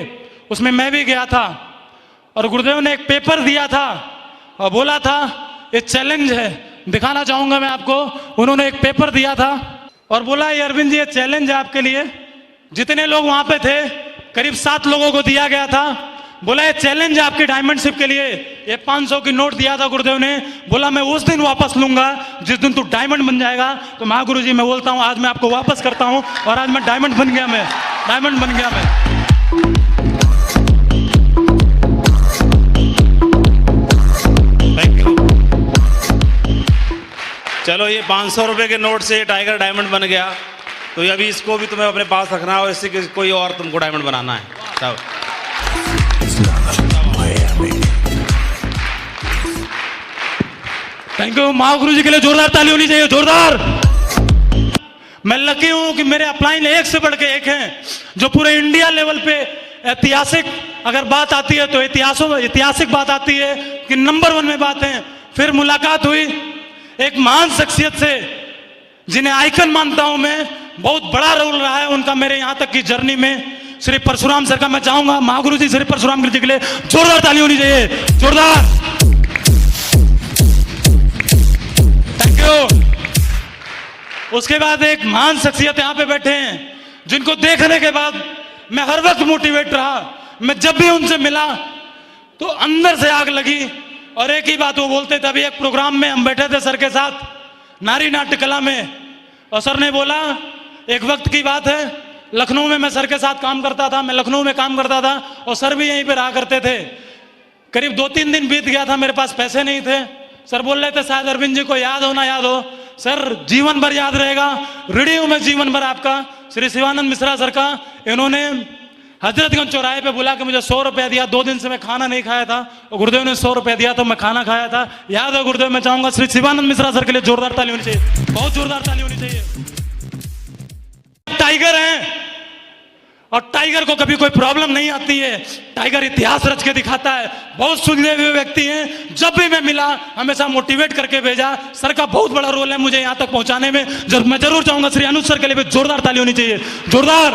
उसमें मैं भी गया था। और गुरुदेव ने एक पेपर दिया था और बोला था ये चैलेंज है, दिखाना चाहूंगा मैं आपको। उन्होंने एक पेपर दिया था और बोला ये अरविंद जी ये चैलेंज है आपके लिए। जितने लोग वहां पे थे करीब 7 लोगों को दिया गया था। बोला ये चैलेंज है आपकी डायमंडशिप के लिए। ये 500 की नोट दिया था गुरुदेव ने, बोला मैं उस दिन वापस लूंगा जिस दिन तू डायमंड बन जाएगा। तो महागुरु जी मैं बोलता हूं आज मैं आपको वापस करता हूं और आज मैं डायमंड बन गया, मैं डायमंड बन गया मैं। चलो ये 500 रुपए के नोट से टाइगर डायमंड बन गया, तो अभी इसको भी तुम्हें अपने पास रखना है और इससे कोई और तुमको डायमंड बनाना है। सब थैंक यू। महागुरु जी के लिए जोरदार ताली होनी चाहिए, जोरदार। मैं लकी हूं कि मेरे अपलाइन एक से बढ़ के एक हैं, जो पूरे इंडिया लेवल पे ऐतिहासिक अगर बात आती है तो ऐतिहासिक बात आती है कि नंबर 1 में बात है। फिर मुलाकात हुई एक महान शख्सियत से जिन्हें आइकन मानता हूं मैं, बहुत बड़ा रोल रहा है उनका मेरे यहां तक की जर्नी में, श्री परशुराम सर का। मैं चाहूंगा महागुरु जी श्री परशुराम जी के लिए जोरदार ताली होनी चाहिए, जोरदार। Thank you. उसके बाद एक महान शख्सियत यहां पे बैठे हैं जिनको देखने के बाद मैं हर वक्त मोटिवेट रहा। मैं जब भी उनसे मिला तो अंदर से आग लगी और एक ही बात वो बोलते थे। अभी एक प्रोग्राम में हम बैठे थे सर के साथ नारी नाट्य कला में, और सर ने बोला एक वक्त की बात है, लखनऊ में मैं सर के साथ काम करता था, मैं लखनऊ में काम करता था और सर भी यहीं पे रहा करते थे। करीब 2-3 दिन बीत गया था, मेरे पास पैसे नहीं थे। सर बोल रहे थे शायद अरविंद जी को याद हो ना याद हो। सर जीवन भर याद रहेगा, ऋणी हूं मैं जीवन भर आपका, श्री शिवानंद मिश्रा सर का। इन्होंने हजरतगंज चौराहे पे बुला के मुझे 100 रुपया दिया। 2 दिन से मैं खाना नहीं खाया था और गुरुदेव ने 100 रुपया दिया तो मैं खाना खाया था। याद है गुरुदेव। मैं चाहूंगा श्री शिवानंद मिश्रा सर के लिए जोरदार ताली होनी चाहिए, बहुत जोरदार ताली होनी चाहिए। टाइगर हैं और टाइगर को कभी कोई प्रॉब्लम नहीं आती है। टाइगर इतिहास रच के दिखाता है। बहुत सुलझे हुए व्यक्ति हैं, जब भी मैं मिला हमेशा मोटिवेट करके भेजा। सर का बहुत बड़ा रोल है मुझे यहाँ तक पहुंचाने में। मैं जरूर चाहूंगा श्री अनुज सर के लिए भी जोरदार ताली होनी चाहिए, जोरदार।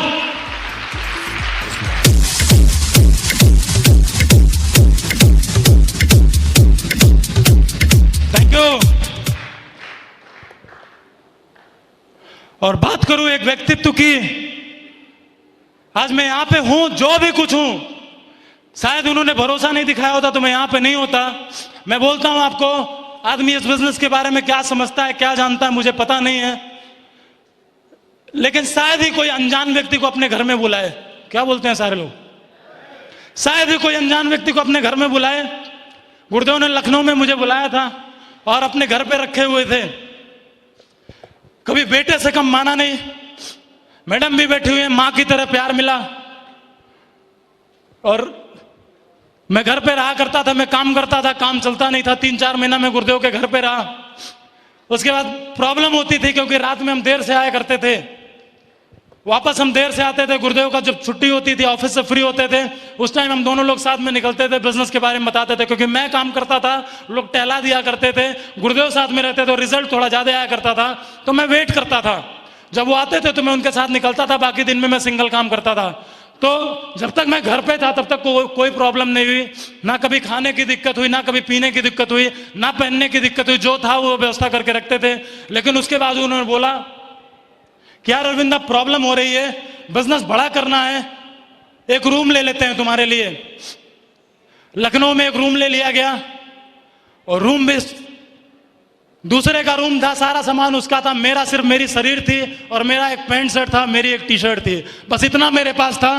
Thank you. और बात करूं एक व्यक्तित्व की, आज मैं यहां पे हूं, जो भी कुछ हूं, शायद उन्होंने भरोसा नहीं दिखाया होता तो मैं यहां पे नहीं होता। मैं बोलता हूं आपको, आदमी इस बिजनेस के बारे में क्या समझता है, क्या जानता है, मुझे पता नहीं है, लेकिन शायद ही कोई अनजान व्यक्ति को अपने घर में बुलाए। क्या बोलते हैं सारे लोग? शायद ही कोई अनजान व्यक्ति को अपने घर में बुलाए। गुरुदेव ने लखनऊ में मुझे बुलाया था और अपने घर पे रखे हुए थे। कभी बेटे से कम माना नहीं। मैडम भी बैठी हुई है, मां की तरह प्यार मिला। और मैं घर पे रहा करता था, मैं काम करता था, काम चलता नहीं था। 3-4 महीना मैं गुरुदेव के घर पे रहा। उसके बाद प्रॉब्लम होती थी क्योंकि रात में हम देर से आया करते थे, वापस हम देर से आते थे। गुरुदेव का जब छुट्टी होती थी, ऑफिस से फ्री होते थे, उस टाइम हम दोनों लोग साथ में निकलते थे, बिजनेस के बारे में बताते थे। क्योंकि मैं काम करता था, लोग टहला दिया करते थे, गुरुदेव साथ में रहते थे, रिजल्ट थोड़ा ज्यादा आया करता था, तो मैं वेट करता था। जब वो आते थे तो मैं उनके साथ निकलता था, बाकी दिन में मैं सिंगल काम करता था। तो जब तक मैं घर पे था तब तक कोई प्रॉब्लम नहीं हुई, ना कभी खाने की दिक्कत हुई, ना कभी पीने की दिक्कत हुई, ना पहनने की दिक्कत हुई। जो था वो व्यवस्था करके रखते थे। लेकिन उसके बाद उन्होंने बोला कि यार अरविंद, प्रॉब्लम हो रही है, बिजनेस बड़ा करना है, एक रूम ले लेते हैं तुम्हारे लिए। लखनऊ में एक रूम ले लिया गया, और रूम भी दूसरे का रूम था, सारा सामान उसका था, मेरा सिर्फ मेरी शरीर थी और मेरा एक पैंट शर्ट था, मेरी एक टी शर्ट थी, बस इतना मेरे पास था।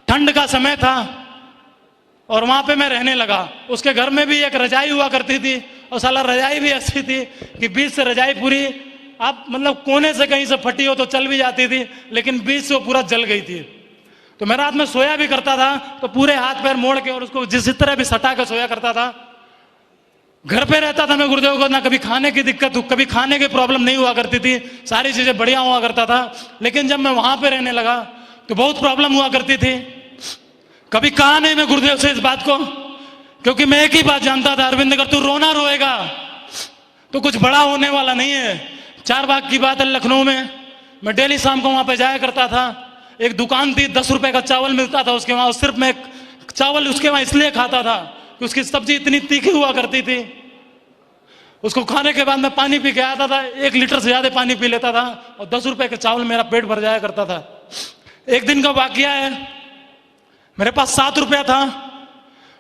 ठंड का समय था और वहां पे मैं रहने लगा। उसके घर में भी एक रजाई हुआ करती थी, और साला रजाई भी ऐसी थी कि बीच से रजाई पूरी, आप मतलब कोने से कहीं से फटी हो तो चल भी जाती थी, लेकिन बीच से वो पूरा जल गई थी। तो मैं रात में सोया भी करता था तो पूरे हाथ पैर मोड़ के और उसको जिस तरह भी सटा के सोया करता था। घर पे रहता था मैं गुरुदेव को, ना कभी खाने की दिक्कत, कभी खाने की प्रॉब्लम नहीं हुआ करती थी, सारी चीजें बढ़िया हुआ करता था। लेकिन जब मैं वहां पे रहने लगा तो बहुत प्रॉब्लम हुआ करती थी। कभी कहा नहीं मैं गुरुदेव से इस बात को, क्योंकि मैं एक ही बात जानता था, अरविंद अगर तू रोना रोएगा तो कुछ बड़ा होने वाला नहीं है। 4 बाग की बात है, लखनऊ में मैं डेली शाम को वहां पे जाया करता था। एक दुकान थी, 10 रुपए का चावल मिलता था उसके वहां, सिर्फ मैं चावल उसके वहां इसलिए खाता था कि उसकी सब्जी इतनी तीखी हुआ करती थी। उसको खाने के बाद मैं पानी पी के आता था, 1 लीटर से ज्यादा पानी पी लेता था, और 10 रुपए के चावल मेरा पेट भर जाया करता था। एक दिन का वाकया है, मेरे पास 7 रुपया था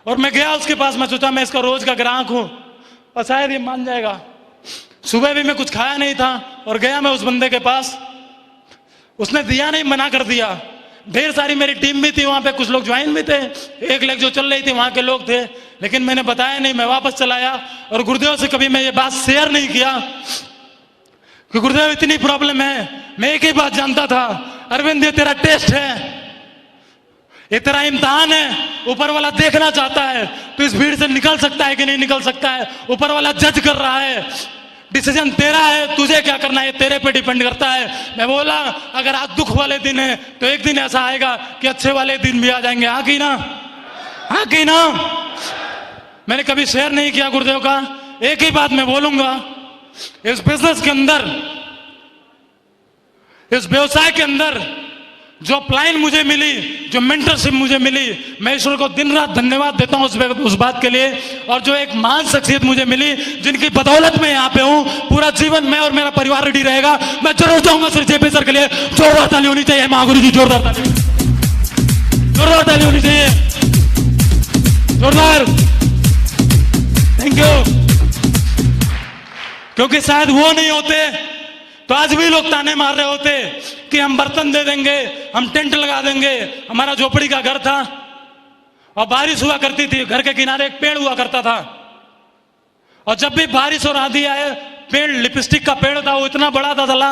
और मैं गया उसके पास। मैं सोचा मैं इसका रोज का ग्राहक हूं और शायद ये मान जाएगा। सुबह भी मैं कुछ खाया नहीं था और गया मैं उस बंदे के पास, उसने दिया नहीं, मना कर दिया। ढेर सारी मेरी टीम भी थी वहां पे, कुछ लोग ज्वाइन भी थे, 1 लेग जो चल रही थी वहां के लोग थे, लेकिन मैंने बताया नहीं, मैं वापस चला आया। और गुरुदेव से कभी मैं ये बात शेयर नहीं किया कि गुरुदेव इतनी प्रॉब्लम है। मैं एक ही बात जानता था, अरविंद ये तेरा टेस्ट है, ये तेरा इम्तिहान है, ऊपर वाला देखना चाहता है तो इस भीड़ से निकल सकता है कि नहीं निकल सकता है, ऊपर वाला जज कर रहा है, डिसीजन तेरा है, तुझे क्या करना है तेरे पे डिपेंड करता है। मैं बोला अगर आज दुख वाले दिन है तो एक दिन ऐसा आएगा कि अच्छे वाले दिन भी आ जाएंगे। हाँ कि ना, हाँ कि ना। मैंने कभी शेयर नहीं किया गुरुदेव का। एक ही बात मैं बोलूंगा, इस बिजनेस के अंदर, इस व्यवसाय के अंदर जो अपलाइन मुझे मिली, जो मेंटरशिप मुझे मिली, मैं ईश्वर को दिन रात धन्यवाद देता हूं उस बात के लिए। और जो एक महान शख्सियत मुझे मिली, जिनकी बदौलत मैं यहाँ पे हूँ, पूरा जीवन मैं और मेरा परिवार रेडी रहेगा। मैं जरूर चाहूंगा सर जेपी सर के लिए जोरदार ताली होनी चाहिए। महागुरु जी जोरदार ताली, जोरदार ताली होनी चाहिए, जोरदार। Thank you. क्योंकि शायद वो नहीं होते तो आज भी लोग ताने मार रहे होते कि हम बर्तन दे देंगे, हम टेंट लगा देंगे। हमारा झोपड़ी का घर था और बारिश हुआ करती थी, घर के किनारे एक पेड़ हुआ करता था, और जब भी बारिश और आंधी आए, पेड़ लिपस्टिक का पेड़ था, वो इतना बड़ा था दला,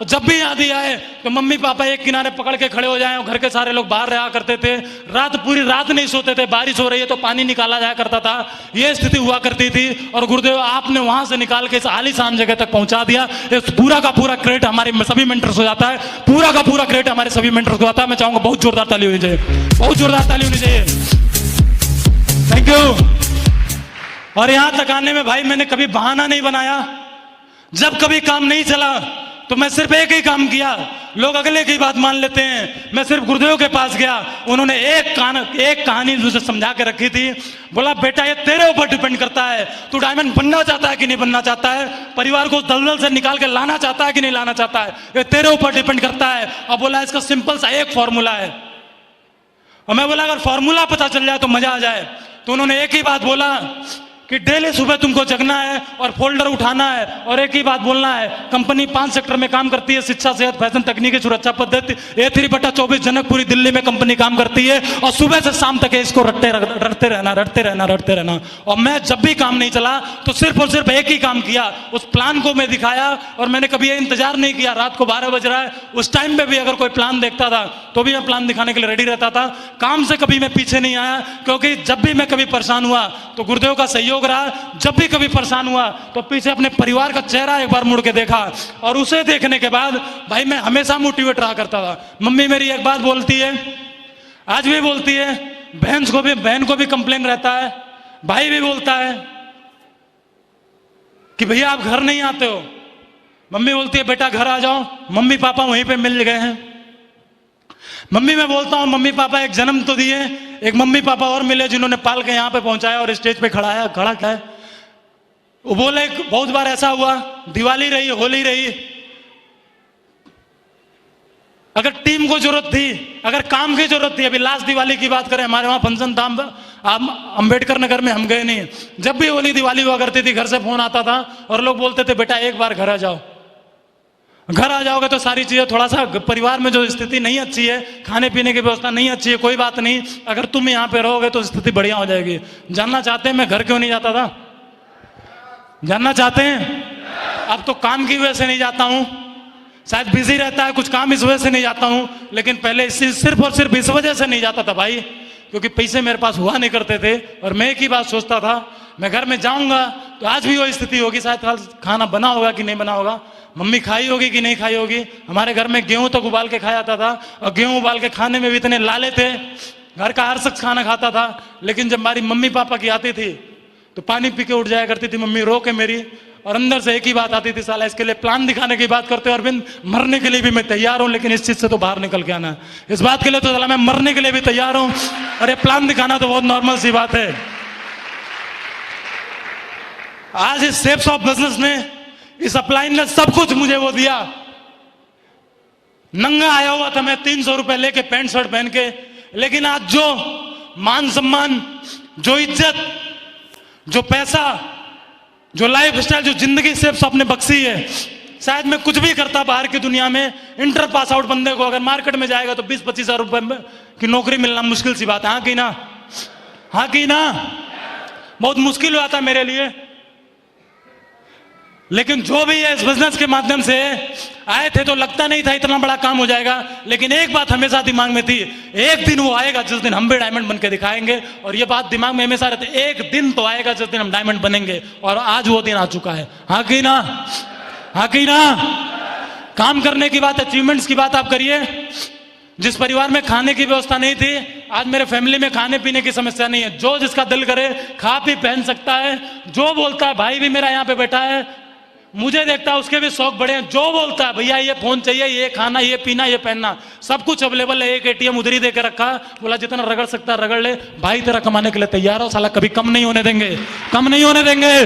जब भी आंधी आए तो मम्मी पापा एक किनारे पकड़ के खड़े हो जाए और घर के सारे लोग बाहर रहा करते थे। रात पूरी रात नहीं सोते थे, बारिश हो रही है तो पानी निकाला जाया करता था, ये स्थिति हुआ करती थी। और गुरुदेव आपने वहां से निकाल के इस आलीशान जगह तक पहुंचा दिया। इस पूरा का पूरा क्रेडिट हमारे सभी मेंटर्स को जाता है, पूरा का पूरा क्रेडिट हमारे सभी मेंटर्स को जाता है। मैं चाहूंगा बहुत जोरदार ताली होनी चाहिए, बहुत जोरदार ताली होनी चाहिए। Thank you. और यहां तक आने में भाई मैंने कभी बहाना नहीं बनाया। जब कभी काम नहीं चला तो मैं सिर्फ एक ही काम किया। लोग अगले की बात मान लेते हैं, मैं सिर्फ गुरुदेव के पास गया, उन्होंने एक कहानी मुझे समझा के रखी थी। बोला बेटा ये तेरे ऊपर डिपेंड करता है, तू डायमंड बनना चाहता है कि नहीं बनना चाहता है, परिवार को दलदल से निकाल के लाना चाहता है कि नहीं लाना चाहता है, ये तेरे ऊपर डिपेंड करता है। और बोला इसका सिंपल सा एक फॉर्मूला है। और मैं बोला अगर फॉर्मूला पता चल जाए तो मजा आ जाए। तो उन्होंने एक ही बात बोला कि डेली सुबह तुमको जगना है और फोल्डर उठाना है और एक ही बात बोलना है। कंपनी 5 सेक्टर में काम करती है, शिक्षा, सेहत, फैशन, तकनीकी, सुरक्षा पद्धति, A3/24 जनकपुरी दिल्ली में कंपनी काम करती है और सुबह से शाम तक इसको रटते रहना। और मैं जब भी काम नहीं चला तो सिर्फ और सिर्फ एक ही काम किया, उस प्लान को मैं दिखाया और मैंने कभी ये इंतजार नहीं किया रात को 12 बज रहा है, उस टाइम पे भी अगर कोई प्लान देखता था तो भी मैं प्लान दिखाने के लिए रेडी रहता था। काम से कभी मैं पीछे नहीं आया, क्योंकि जब भी मैं कभी परेशान हुआ तो गुरुदेव का सहयोग रहा। जब भी कभी परेशान हुआ तो पीछे अपने परिवार का चेहरा एक बार मुड़ के देखा और उसे देखने के बाद भाई मैं हमेशा मोटिवेट रहा करता था। मम्मी मेरी एक बात बोलती है, आज भी बोलती है, बहन को भी कंप्लेन रहता है, भाई भी बोलता है कि भैया आप घर नहीं आते हो। मम्मी बोलती है बेटा घर आ जाओ, मम्मी पापा वहीं पे मिल गए हैं। मम्मी मैं बोलता हूं मम्मी पापा एक जन्म तो दिए, एक मम्मी पापा और मिले जिन्होंने पाल के यहां पे पहुंचाया और स्टेज पे खड़ा क्या है। वो बोले बहुत बार ऐसा हुआ, दिवाली रही, होली रही, अगर टीम को जरूरत थी, अगर काम की जरूरत थी, अभी लास्ट दिवाली की बात करें, हमारे वहां फंक्शन था, अंबेडकर नगर में हम गए नहीं। जब भी होली दिवाली हुआ करती थी घर से फोन आता था और लोग बोलते थे बेटा एक बार घर आ जाओ। घर आ जाओगे तो सारी चीजें, थोड़ा सा परिवार में जो स्थिति नहीं अच्छी है, खाने पीने की व्यवस्था नहीं अच्छी है, कोई बात नहीं, अगर तुम यहाँ पे रहोगे तो स्थिति बढ़िया हो जाएगी। जानना चाहते हैं मैं घर क्यों नहीं जाता था? जानना चाहते हैं? अब तो काम की वजह से नहीं जाता हूं, शायद बिजी रहता है कुछ काम, इस वजह से नहीं जाता हूं, लेकिन पहले सिर्फ और सिर्फ इस वजह से नहीं जाता था भाई, क्योंकि पैसे मेरे पास हुआ नहीं करते थे और मैं एक ही बात सोचता था, मैं घर में जाऊंगा तो आज भी वही स्थिति होगी, शायद खाना बना होगा कि नहीं बना होगा, मम्मी खाई होगी कि नहीं खाई होगी। हमारे घर में गेहूं तक उबाल के खाया जाता था और गेहूं उबाल के खाने में भी इतने लाले थे, घर का हर शख्स खाना खाता था, लेकिन जब हमारी मम्मी पापा की आती थी तो पानी पी के उठ जाया करती थी मम्मी रो के मेरी, और अंदर से एक ही बात आती थी, साला इसके लिए प्लान दिखाने की बात करते हो अरविंद, मरने के लिए भी मैं तैयार हूं, लेकिन इस चीज से तो बाहर निकल के आना, इस बात के लिए तो साला मैं मरने के लिए भी तैयार हूं, अरे प्लान दिखाना तो बहुत नॉर्मल सी बात है। आज इस शेप्स ऑफ बिजनेस ने, इस अपलाइन ने सब कुछ मुझे वो दिया। नंगा आया हुआ था मैं 300 रुपए लेके पैंट शर्ट पहन के, लेकिन आज जो मान सम्मान, जो इज्जत, जो पैसा, जो लाइफ स्टाइल, जो जिंदगी शेप्स आपने बख्शी है, शायद मैं कुछ भी करता बाहर की दुनिया में, इंटर पास आउट बंदे को अगर मार्केट में जाएगा तो 20-25 हजार रुपए की नौकरी मिलना मुश्किल सी बात है। हाँ कि ना? हाँ कि ना? बहुत मुश्किल हुआ था मेरे लिए, लेकिन जो भी है इस बिजनेस के माध्यम से आए थे तो लगता नहीं था इतना बड़ा काम हो जाएगा, लेकिन एक बात हमेशा दिमाग में थी, एक दिन वो आएगा जिस दिन हम भी डायमंड बन के दिखाएंगे, और ये बात दिमाग में हमेशा रहती, एक दिन तो आएगा जिस दिन हम डायमंड बनेंगे, और आज वो दिन आ चुका है। हाँ कि ना? हाँ कि ना? काम करने की बात, अचीवमेंट्स की बात आप करिए। जिस परिवार में खाने की व्यवस्था नहीं थी, आज मेरे फैमिली में खाने पीने की समस्या नहीं है, जो जिसका दिल करे खा पी पहन सकता है, जो बोलता है, भाई भी मेरा यहाँ पे बैठा है, मुझे देखता है उसके भी शौक बड़े हैं, जो बोलता है भैया ये फोन चाहिए, ये खाना, ये पीना, ये पहनना, सब कुछ अवेलेबल है। एक एटीएम उधर ही देकर रखा, बोला जितना रगड़ सकता है रगड़ ले, भाई तेरा कमाने के लिए तैयार हो, साला कभी कम नहीं होने देंगे, कम नहीं होने देंगे।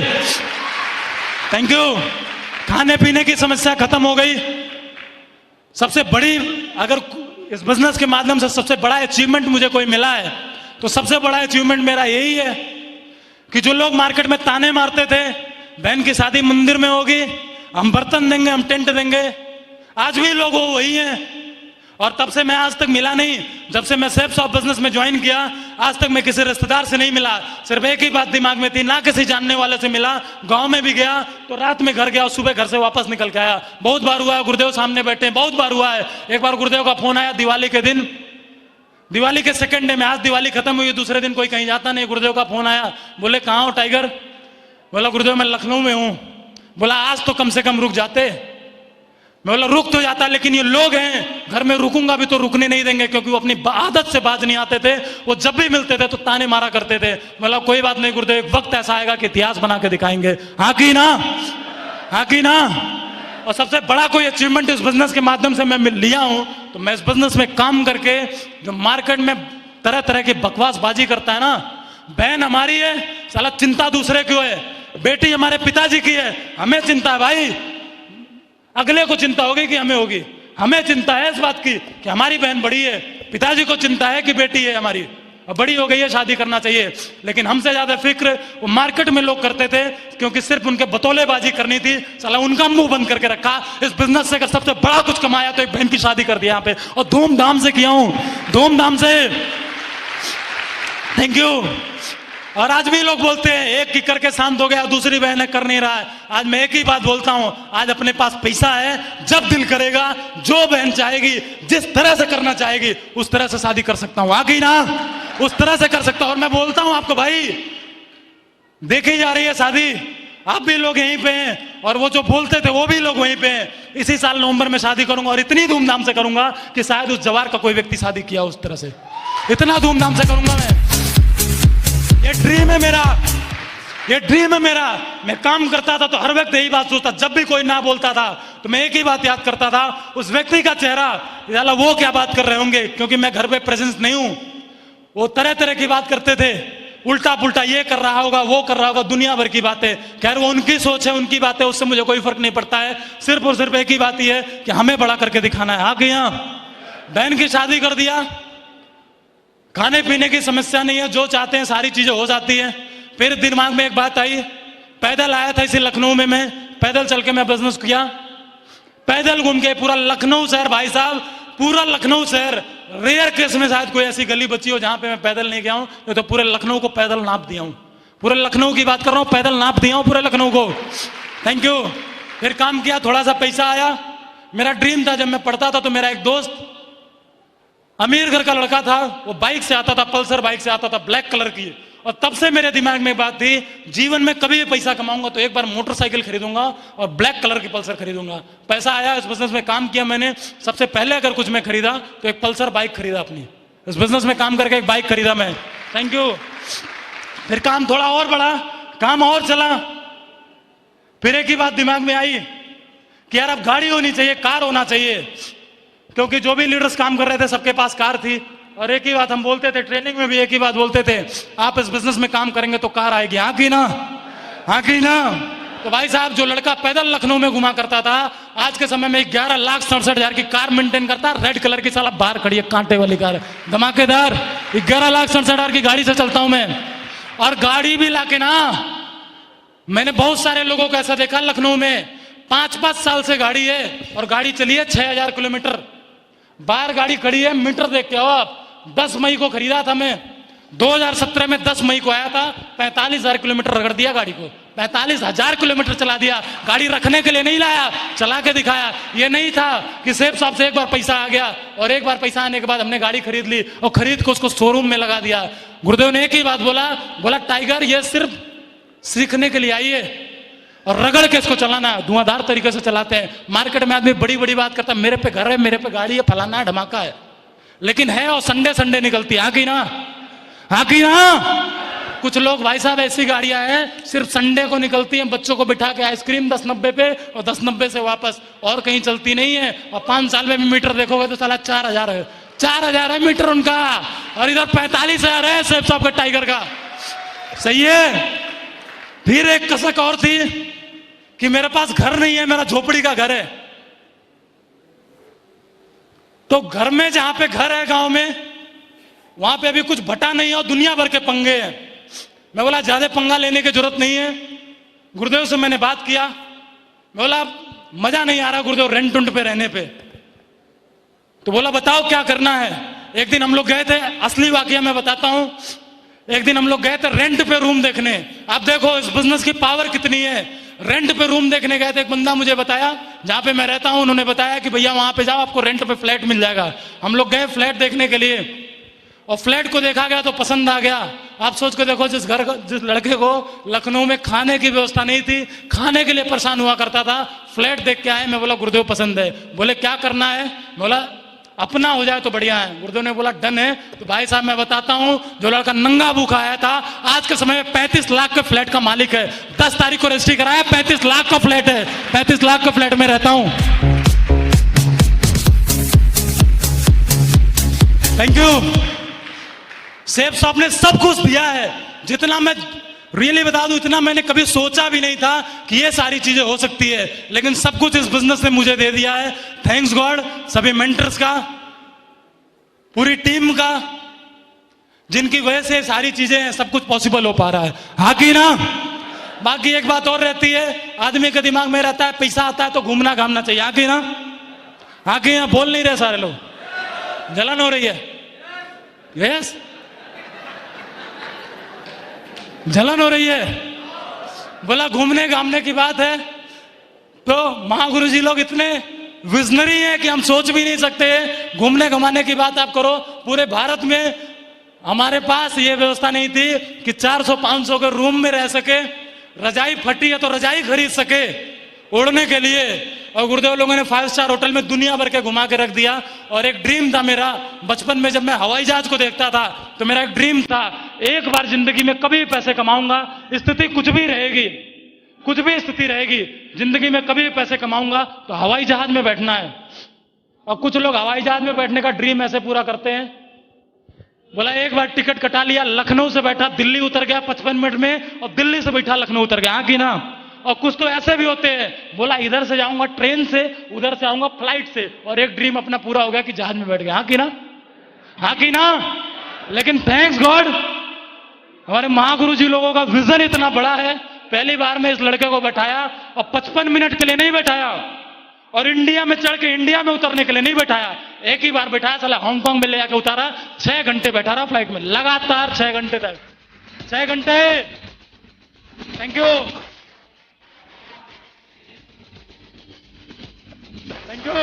Thank you. खाने पीने की समस्या खत्म हो गई। सबसे बड़ी, अगर इस बिजनेस के माध्यम से सबसे बड़ा अचीवमेंट मुझे कोई मिला है तो सबसे बड़ा अचीवमेंट मेरा यही है कि जो लोग मार्केट में ताने मारते थे, बहन की शादी मंदिर में होगी, हम बर्तन देंगे, हम टेंट देंगे, आज भी लोग वो वही हैं। और तब से मैं आज तक मिला नहीं, जब से मैं शेप्स ऑफ बिजनेस में ज्वाइन किया, आज तक मैं किसी रिश्तेदार से नहीं मिला, सिर्फ एक ही बात दिमाग में थी, ना किसी जानने वाले से मिला। गांव में भी गया तो रात में घर गया और सुबह घर से वापस निकल के आया। बहुत बार हुआ है, गुरुदेव सामने बैठे हैं, बहुत बार हुआ है। एक बार गुरुदेव का फोन आया दिवाली के दिन, दिवाली के सेकंड डे में, आज दिवाली खत्म हुई, दूसरे दिन कोई कहीं जाता नहीं, गुरुदेव का फोन आया, बोले कहाँ हो टाइगर? बोला गुरुदेव मैं लखनऊ में हूं। बोला आज तो कम से कम रुक जाते। मैं बोला रुक तो जाता, लेकिन ये लोग हैं, घर में रुकूंगा भी तो रुकने नहीं देंगे, क्योंकि वो अपनी आदत से बाज नहीं आते थे, वो जब भी मिलते थे तो ताने मारा करते थे। बोला कोई बात नहीं गुरुदेव, एक वक्त ऐसा आएगा कि इतिहास बना के दिखाएंगे। हाँ की ना? हाँ की ना? और सबसे बड़ा कोई अचीवमेंट इस बिजनेस के माध्यम से मैं लिया हूं, तो मैं इस बिजनेस में काम करके, जो मार्केट में तरह तरह की बकवासबाजी करता है ना, बहन हमारी है, साला चिंता दूसरे क्यों है, बेटी हमारे पिताजी की है, हमें चिंता है भाई, अगले को चिंता होगी कि हमें होगी, हमें चिंता है इस बात की कि हमारी बहन बड़ी है, पिताजी को चिंता है कि बेटी है हमारी। अब बड़ी हो गई है, शादी करना चाहिए। लेकिन हमसे ज्यादा फिक्र वो मार्केट में लोग करते थे, क्योंकि सिर्फ उनके बतौलेबाजी करनी थी। साला उनका मुंह बंद करके रखा। इस बिजनेस से अगर सबसे बड़ा कुछ कमाया तो एक बहन की शादी कर दिया यहाँ पे, और धूमधाम से किया हूं, धूमधाम से। Thank you. और आज भी लोग बोलते हैं एक की करके शांत हो गया, दूसरी बहन है कर नहीं रहा है। आज मैं एक ही बात बोलता हूं, आज अपने पास पैसा है, जब दिल करेगा जो बहन चाहेगी, जिस तरह से करना चाहेगी उस तरह से शादी कर सकता हूं। आ गई ना, उस तरह से कर सकता हूं। और मैं बोलता हूं आपको भाई, देखी जा रही है शादी, आप भी लोग यहीं पे हैं, और वो जो बोलते थे वो भी लोग वहीं पे हैं। इसी साल नवंबर में शादी करूंगा, और इतनी धूमधाम से करूंगा कि शायद उस जवार का कोई व्यक्ति शादी किया उस तरह से। इतना धूमधाम से करूंगा मैं। ये ड्रीम है मेरा, ये ड्रीम है मेरा। मैं काम करता था तो हर वक्त यही बात सोचता, जब भी कोई ना बोलता था तो मैं एक ही बात याद करता था, उस व्यक्ति का चेहरा, याला वो क्या बात कर रहे होंगे, क्योंकि मैं घर पे प्रेजेंस नहीं हूं। वो तरह तरह की बात करते थे, उल्टा पुल्टा ये कर रहा होगा, वो कर रहा होगा, दुनिया भर की बातें। खैर वो उनकी सोच है, उनकी बातें, उससे मुझे कोई फर्क नहीं पड़ता है। सिर्फ और सिर्फ एक ही बात ही है कि हमें बड़ा करके दिखाना है। आगे यहाँ बहन की शादी कर दिया, खाने पीने की समस्या नहीं है, जो चाहते हैं सारी चीजें हो जाती है। फिर दिमाग में एक बात आई, पैदल आया था इसी लखनऊ में, मैं पैदल चल के मैं बिजनेस किया, पैदल घूम के पूरा लखनऊ शहर, भाई साहब पूरा लखनऊ शहर। रेयर केस में शायद कोई ऐसी गली बची हो जहां पे मैं पैदल नहीं गया हूं, तो पूरे लखनऊ को पैदल नाप दिया हूं। पूरे लखनऊ की बात कर रहा हूं, पैदल नाप दिया हूं पूरे लखनऊ को। Thank you. फिर काम किया, थोड़ा सा पैसा आया। मेरा ड्रीम था, जब मैं पढ़ता था तो मेरा एक दोस्त अमीर घर का लड़का था, वो बाइक से आता था, पल्सर बाइक से आता था, ब्लैक कलर की। और तब से मेरे दिमाग में एक बात थी, जीवन में कभी भी पैसा कमाऊंगा तो एक बार मोटरसाइकिल खरीदूंगा और ब्लैक कलर की पल्सर खरीदूंगा। पैसा आया, इस बिजनेस में काम किया मैंने। सबसे पहले अगर कुछ मैं खरीदा तो एक पल्सर बाइक खरीदा अपनी। इस बिजनेस में काम करके एक बाइक खरीदा मैं। Thank you. फिर काम थोड़ा और बढ़ा, काम और चला। फिर एक ही बात दिमाग में आई कि यार अब गाड़ी होनी चाहिए, कार होना चाहिए, क्योंकि जो भी लीडर्स काम कर रहे थे सबके पास कार थी। और एक ही बात हम बोलते थे, ट्रेनिंग में भी एक ही बात बोलते थे, आप इस बिजनेस में काम करेंगे तो कार आएगी। हाँ की ना, हाँ की ना। तो भाई साहब, जो लड़का पैदल लखनऊ में घुमा करता था, आज के समय में 11,67,000 की कार मेंटेन करता, रेड कलर की, साला बाहर खड़ी है, कांटे वाली कार, धमाकेदार। 11,67,000 की गाड़ी से चलता हूं मैं। और गाड़ी भी लाके ना, मैंने बहुत सारे लोगों को ऐसा देखा लखनऊ में, 5-5 साल से गाड़ी है और गाड़ी चली है 6,000 किलोमीटर। बाहर गाड़ी खड़ी है, मीटर देख के आओ आप। 10 मई को खरीदा था मैं, 2017 में 10 मई को आया था, 45,000 किलोमीटर रगड़ दिया गाड़ी को। 45,000 किलोमीटर चला दिया। गाड़ी रखने के लिए नहीं लाया, चला के दिखाया। ये नहीं था कि सेफ साहब से एक बार पैसा आ गया और एक बार पैसा आने के बाद हमने गाड़ी खरीद ली और खरीद को उसको शोरूम में लगा दिया। गुरुदेव ने एक ही बात बोला टाइगर ये सिर्फ सीखने के लिए आई है और रगड़ के इसको चलाना है। धुआंधार तरीके से चलाते हैं। मार्केट में आदमी बड़ी बड़ी बात करता है, मेरे पे घर है, मेरे पे गाड़ी है, फलाना है, धमाका है, लेकिन है और संडे निकलती है। हाँ की ना, हाँ की ना। कुछ लोग भाई साहब ऐसी गाड़ियां हैं सिर्फ संडे को निकलती हैं, बच्चों को बिठा के आइसक्रीम 10-90 पे और 10-90 से वापस, और कहीं चलती नहीं है। और 5 साल में भी मीटर देखोगे तो साला 4,000 है, 4,000 है मीटर उनका, और इधर 45,000 है सेफ साहब का टाइगर का। सही है। फिर एक कसक और थी कि मेरे पास घर नहीं है, मेरा झोपड़ी का घर है। तो घर में जहां पे घर है गांव में, वहां पे अभी कुछ बटा नहीं है और दुनिया भर के पंगे हैं। मैं बोला ज्यादा पंगा लेने की जरूरत नहीं है। गुरुदेव से मैंने बात किया, मैं बोला मजा नहीं आ रहा गुरुदेव रेंट उंट पे रहने पे। तो बोला बताओ क्या करना है। एक दिन हम लोग गए थे, असली वाकया मैं बताता हूं। एक दिन हम लोग गए थे रेंट पे रूम देखने। आप देखो इस बिजनेस की पावर कितनी है। रेंट पे रूम देखने गए थे, एक बंदा मुझे बताया, जहां पे मैं रहता हूं, उन्होंने बताया कि भैया वहां पे जाओ, आपको रेंट पे फ्लैट मिल जाएगा। हम लोग गए फ्लैट देखने के लिए और फ्लैट को देखा गया तो पसंद आ गया। आप सोच के देखो, जिस लड़के को लखनऊ में खाने की व्यवस्था नहीं थी, खाने के लिए परेशान हुआ करता था, फ्लैट देख के आए। मैं बोला गुरुदेव पसंद है। बोले क्या करना है। मैं बोला अपना हो जाए तो बढ़िया है। गुरुदेव ने बोला डन है। तो भाई साहब मैं बताता हूं, जो लड़का नंगा भूखा आया था, आज के समय में 35 लाख के फ्लैट का मालिक है। 10 तारीख को रजिस्ट्री कराया, 35 लाख का फ्लैट है। 35 लाख का फ्लैट में रहता हूं। Thank you. सेफ साहब ने सब कुछ दिया है, जितना मैं रियली बता दूं, इतना मैंने कभी सोचा भी नहीं था कि ये सारी चीजें हो सकती है, लेकिन सब कुछ इस बिजनेस ने मुझे दे दिया है। थैंक्स गॉड, सभी मेंटर्स का, पूरी टीम का। जिनकी वजह से सारी चीजें सब कुछ पॉसिबल हो पा रहा है, हाँ कि ना। बाकी एक बात और रहती है, आदमी के दिमाग में रहता है पैसा आता है तो घूमना घामना चाहिए, हाँ कि ना। हाँ कि ना, बोल नहीं रहे सारे लोग, जलन हो रही है, यस जलन हो रही है। बोला घूमने घामने की बात है तो महागुरु जी लोग इतने विजनरी हैं कि हम सोच भी नहीं सकते। घूमने घुमाने की बात आप करो, पूरे भारत में हमारे पास ये व्यवस्था नहीं थी कि 400-500 के रूम में रह सके, रजाई फटी है तो रजाई खरीद सके ओढ़ने के लिए, और गुरुदेव लोगों ने 5 स्टार होटल में दुनिया भर के घुमा के रख दिया। और एक ड्रीम था मेरा बचपन में, जब मैं हवाई जहाज को देखता था तो मेरा एक ड्रीम था, एक बार जिंदगी में कभी भी पैसे कमाऊंगा, स्थिति कुछ भी रहेगी, कुछ भी स्थिति रहेगी, जिंदगी में कभी भी पैसे कमाऊंगा तो हवाई जहाज में बैठना है। और कुछ लोग हवाई जहाज में बैठने का ड्रीम ऐसे पूरा करते हैं, बोला एक बार टिकट कटा लिया, लखनऊ से बैठा दिल्ली उतर गया 55 मिनट में, और दिल्ली से बैठा लखनऊ उतर गया, हाँ कि ना। और कुछ तो ऐसे भी होते हैं, बोला इधर से जाऊंगा ट्रेन से, उधर से आऊंगा फ्लाइट से, और एक ड्रीम अपना पूरा हो गया कि जहाज में बैठ गया, हाँ कि ना, हाँ कि ना। लेकिन थैंक्स गॉड हमारे महागुरु जी लोगों का विजन इतना बड़ा है। पहली बार में इस लड़के को बैठाया और 55 मिनट के लिए नहीं बैठाया, और इंडिया में चढ़ के इंडिया में उतरने के लिए नहीं बैठाया, एक ही बार बैठाया, साला हांगकांग में ले जाके उतारा, 6 घंटे बैठा रहा फ्लाइट में, लगातार 6 घंटे तक, 6 घंटे। Thank you, thank you.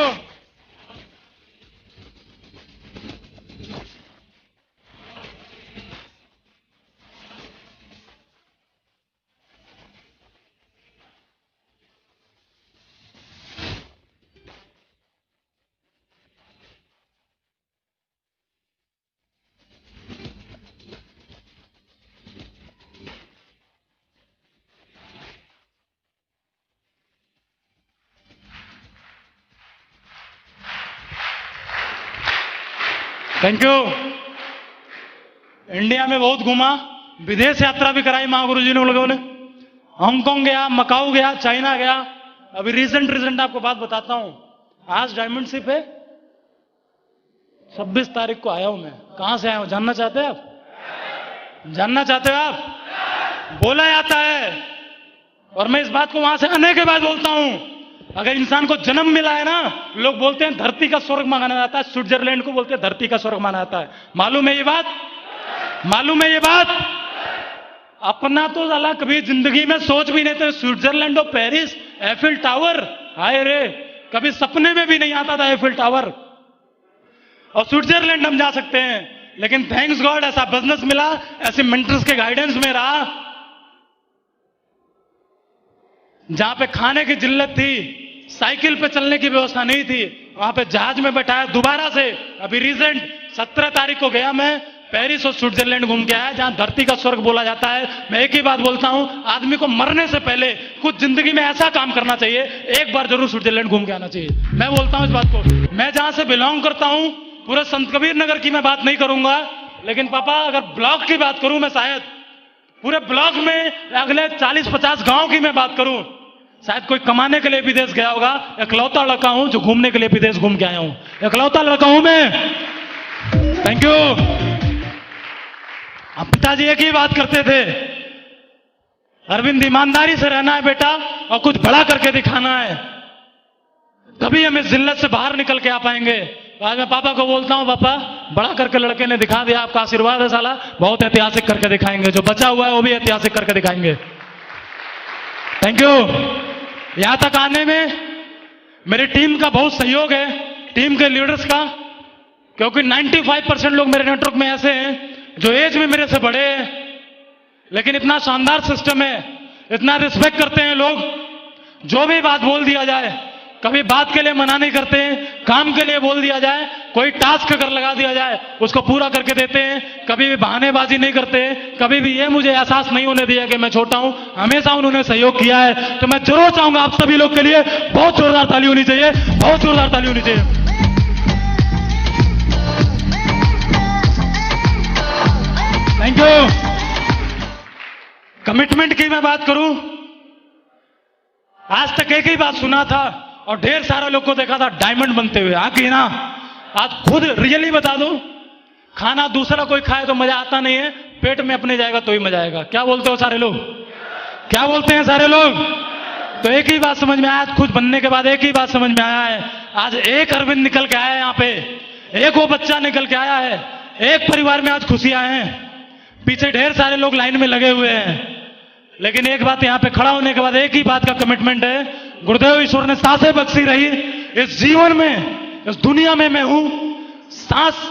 Thank you. India में बहुत घूमा, विदेश यात्रा भी कराई महागुरु जी ने लोगों ने, हांगकांग गया, मकाऊ गया, चाइना गया। अभी रिसेंट आपको बात बताता हूं, आज डायमंड शिप है, 26 तारीख को आया हूं मैं। कहां से आया हूं जानना चाहते हैं आप? जानना चाहते हो आप? बोला जाता है, और मैं इस बात को वहां से आने के बाद बोलता हूं, अगर इंसान को जन्म मिला है ना, लोग बोलते हैं धरती का स्वर्ग माना जाता है, स्विट्जरलैंड को बोलते हैं धरती का स्वर्ग माना जाता है। मालूम है ये बात? मालूम है ये बात? अपना तो साला कभी जिंदगी में सोच भी नहीं थे, स्विट्जरलैंड और पेरिस, एफिल टावर, हाय रे, कभी सपने में भी नहीं आता था एफिल टावर। और स्विट्जरलैंड हम जा सकते हैं, लेकिन थैंक्स गॉड ऐसा बिजनेस मिला, ऐसे मेंटर्स के गाइडेंस में रहा, जहां पे खाने की जिल्लत थी, साइकिल पे चलने की व्यवस्था नहीं थी, वहां पे जहाज में बैठाया दोबारा से। अभी रिसेंट 17 तारीख को गया मैं, पेरिस और स्विट्जरलैंड घूम के आया, जहां धरती का स्वर्ग बोला जाता है। मैं एक ही बात बोलता हूं, आदमी को मरने से पहले कुछ जिंदगी में ऐसा काम करना चाहिए, एक बार जरूर स्विट्जरलैंड घूम के आना चाहिए। मैं बोलता हूं इस बात को। मैं जहां से बिलोंग करता हूं, पूरे संत कबीर नगर की मैं बात नहीं करूंगा, लेकिन पापा अगर ब्लॉक की बात करूं, मैं शायद पूरे ब्लॉक में अगले 40-50 गांव की मैं बात करूं, शायद कोई कमाने के लिए विदेश गया होगा, इकलौता लड़का हूं जो घूमने के लिए विदेश घूम के आया हूं, इकलौता लड़का हूं मैं। Thank you. अब पिताजी एक ही बात करते थे, अरविंद ईमानदारी से रहना है बेटा, और कुछ बड़ा करके दिखाना है, तभी हम इस जिल्लत से बाहर निकल के आ पाएंगे। आज मैं पापा को बोलता हूं, पापा बड़ा करके लड़के ने दिखा दिया, आपका आशीर्वाद है साला, बहुत ऐतिहासिक करके दिखाएंगे, जो बचा हुआ है वो भी ऐतिहासिक करके दिखाएंगे। Thank you. यहां तक आने में मेरी टीम का बहुत सहयोग है, टीम के लीडर्स का, क्योंकि 95% लोग मेरे नेटवर्क में ऐसे हैं जो एज में मेरे से बड़े हैं, लेकिन इतना शानदार सिस्टम है, इतना रिस्पेक्ट करते हैं लोग, जो भी बात बोल दिया जाए, कभी बात के लिए मना नहीं करते हैं, काम के लिए बोल दिया जाए, कोई टास्क अगर लगा दिया जाए उसको पूरा करके देते हैं, कभी भी बहानेबाजी नहीं करते, कभी भी ये मुझे एहसास नहीं होने दिया कि मैं छोटा हूं, हमेशा उन्होंने सहयोग किया है। तो मैं जरूर चाहूंगा आप सभी लोग के लिए बहुत जोरदार ताली होनी चाहिए, बहुत जोरदार ताली होनी चाहिए। Thank you. कमिटमेंट की मैं बात करूं, आज तक एक ही बात सुना था और ढेर सारे लोग को देखा था डायमंड बनते हुए, हाँ कि ना? आज खुद रियली बता दूं, खाना दूसरा कोई खाए तो मजा आता नहीं है, पेट में अपने जाएगा तो ही मजा आएगा। क्या बोलते हो सारे लोग? क्या बोलते हैं सारे लोग? तो एक ही बात समझ में आया, खुद बनने के बाद एक ही बात समझ में आया है, आज एक अरविंद निकल के आया है यहाँ पे, एक वो बच्चा निकल के आया है, एक परिवार में आज खुशियां हैं, पीछे ढेर सारे लोग लाइन में लगे हुए हैं, लेकिन एक बात यहाँ पे खड़ा होने के बाद एक ही बात का कमिटमेंट है, गुरुदेव ईश्वर ने सांसें बख्शी रही इस जीवन में, इस दुनिया में मैं हूं, सांस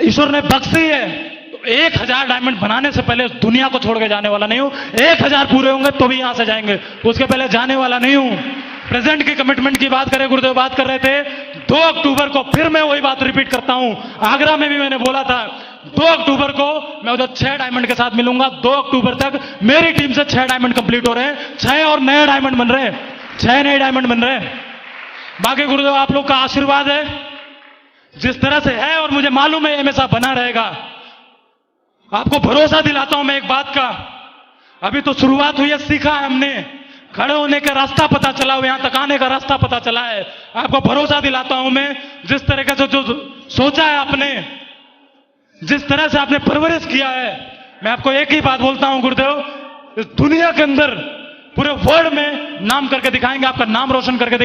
ईश्वर ने बख्शी है, तो 1000 डायमंड बनाने से पहले इस दुनिया को छोड़ के जाने वाला नहीं हूं। 1000 पूरे होंगे तो भी यहां से जाएंगे, उसके पहले जाने वाला नहीं हूं। प्रेजेंट की कमिटमेंट की बात करें, गुरुदेव बात कर रहे थे 2 अक्टूबर को, फिर मैं वही बात रिपीट करता हूं, आगरा में भी मैंने बोला था 2 अक्टूबर को मैं उधर 6 डायमंड के साथ मिलूंगा। 2 अक्टूबर तक मेरी टीम से 6 डायमंड कंप्लीट हो रहे हैं, 6 और नए डायमंड बन रहे हैं, 6 नए डायमंड बन रहे हैं। बाकी गुरुदेव आप लोग का आशीर्वाद है, जिस तरह से है और मुझे मालूम है हमेशा बना रहेगा। आपको भरोसा दिलाता हूं मैं एक बात का, अभी तो शुरुआत हुई है, सीखा है हमने, खड़े होने का रास्ता पता चला हुआ, यहां तक आने का रास्ता पता चला है। आपको भरोसा दिलाता हूं मैं, जिस तरीके से जो सोचा है आपने, जिस तरह से आपने परवरिश किया है, मैं आपको एक ही बात बोलता हूं गुरुदेव, इस दुनिया के अंदर पूरे वर्ल्ड में नाम करके दिखाएंगे, आपका नाम रोशन करके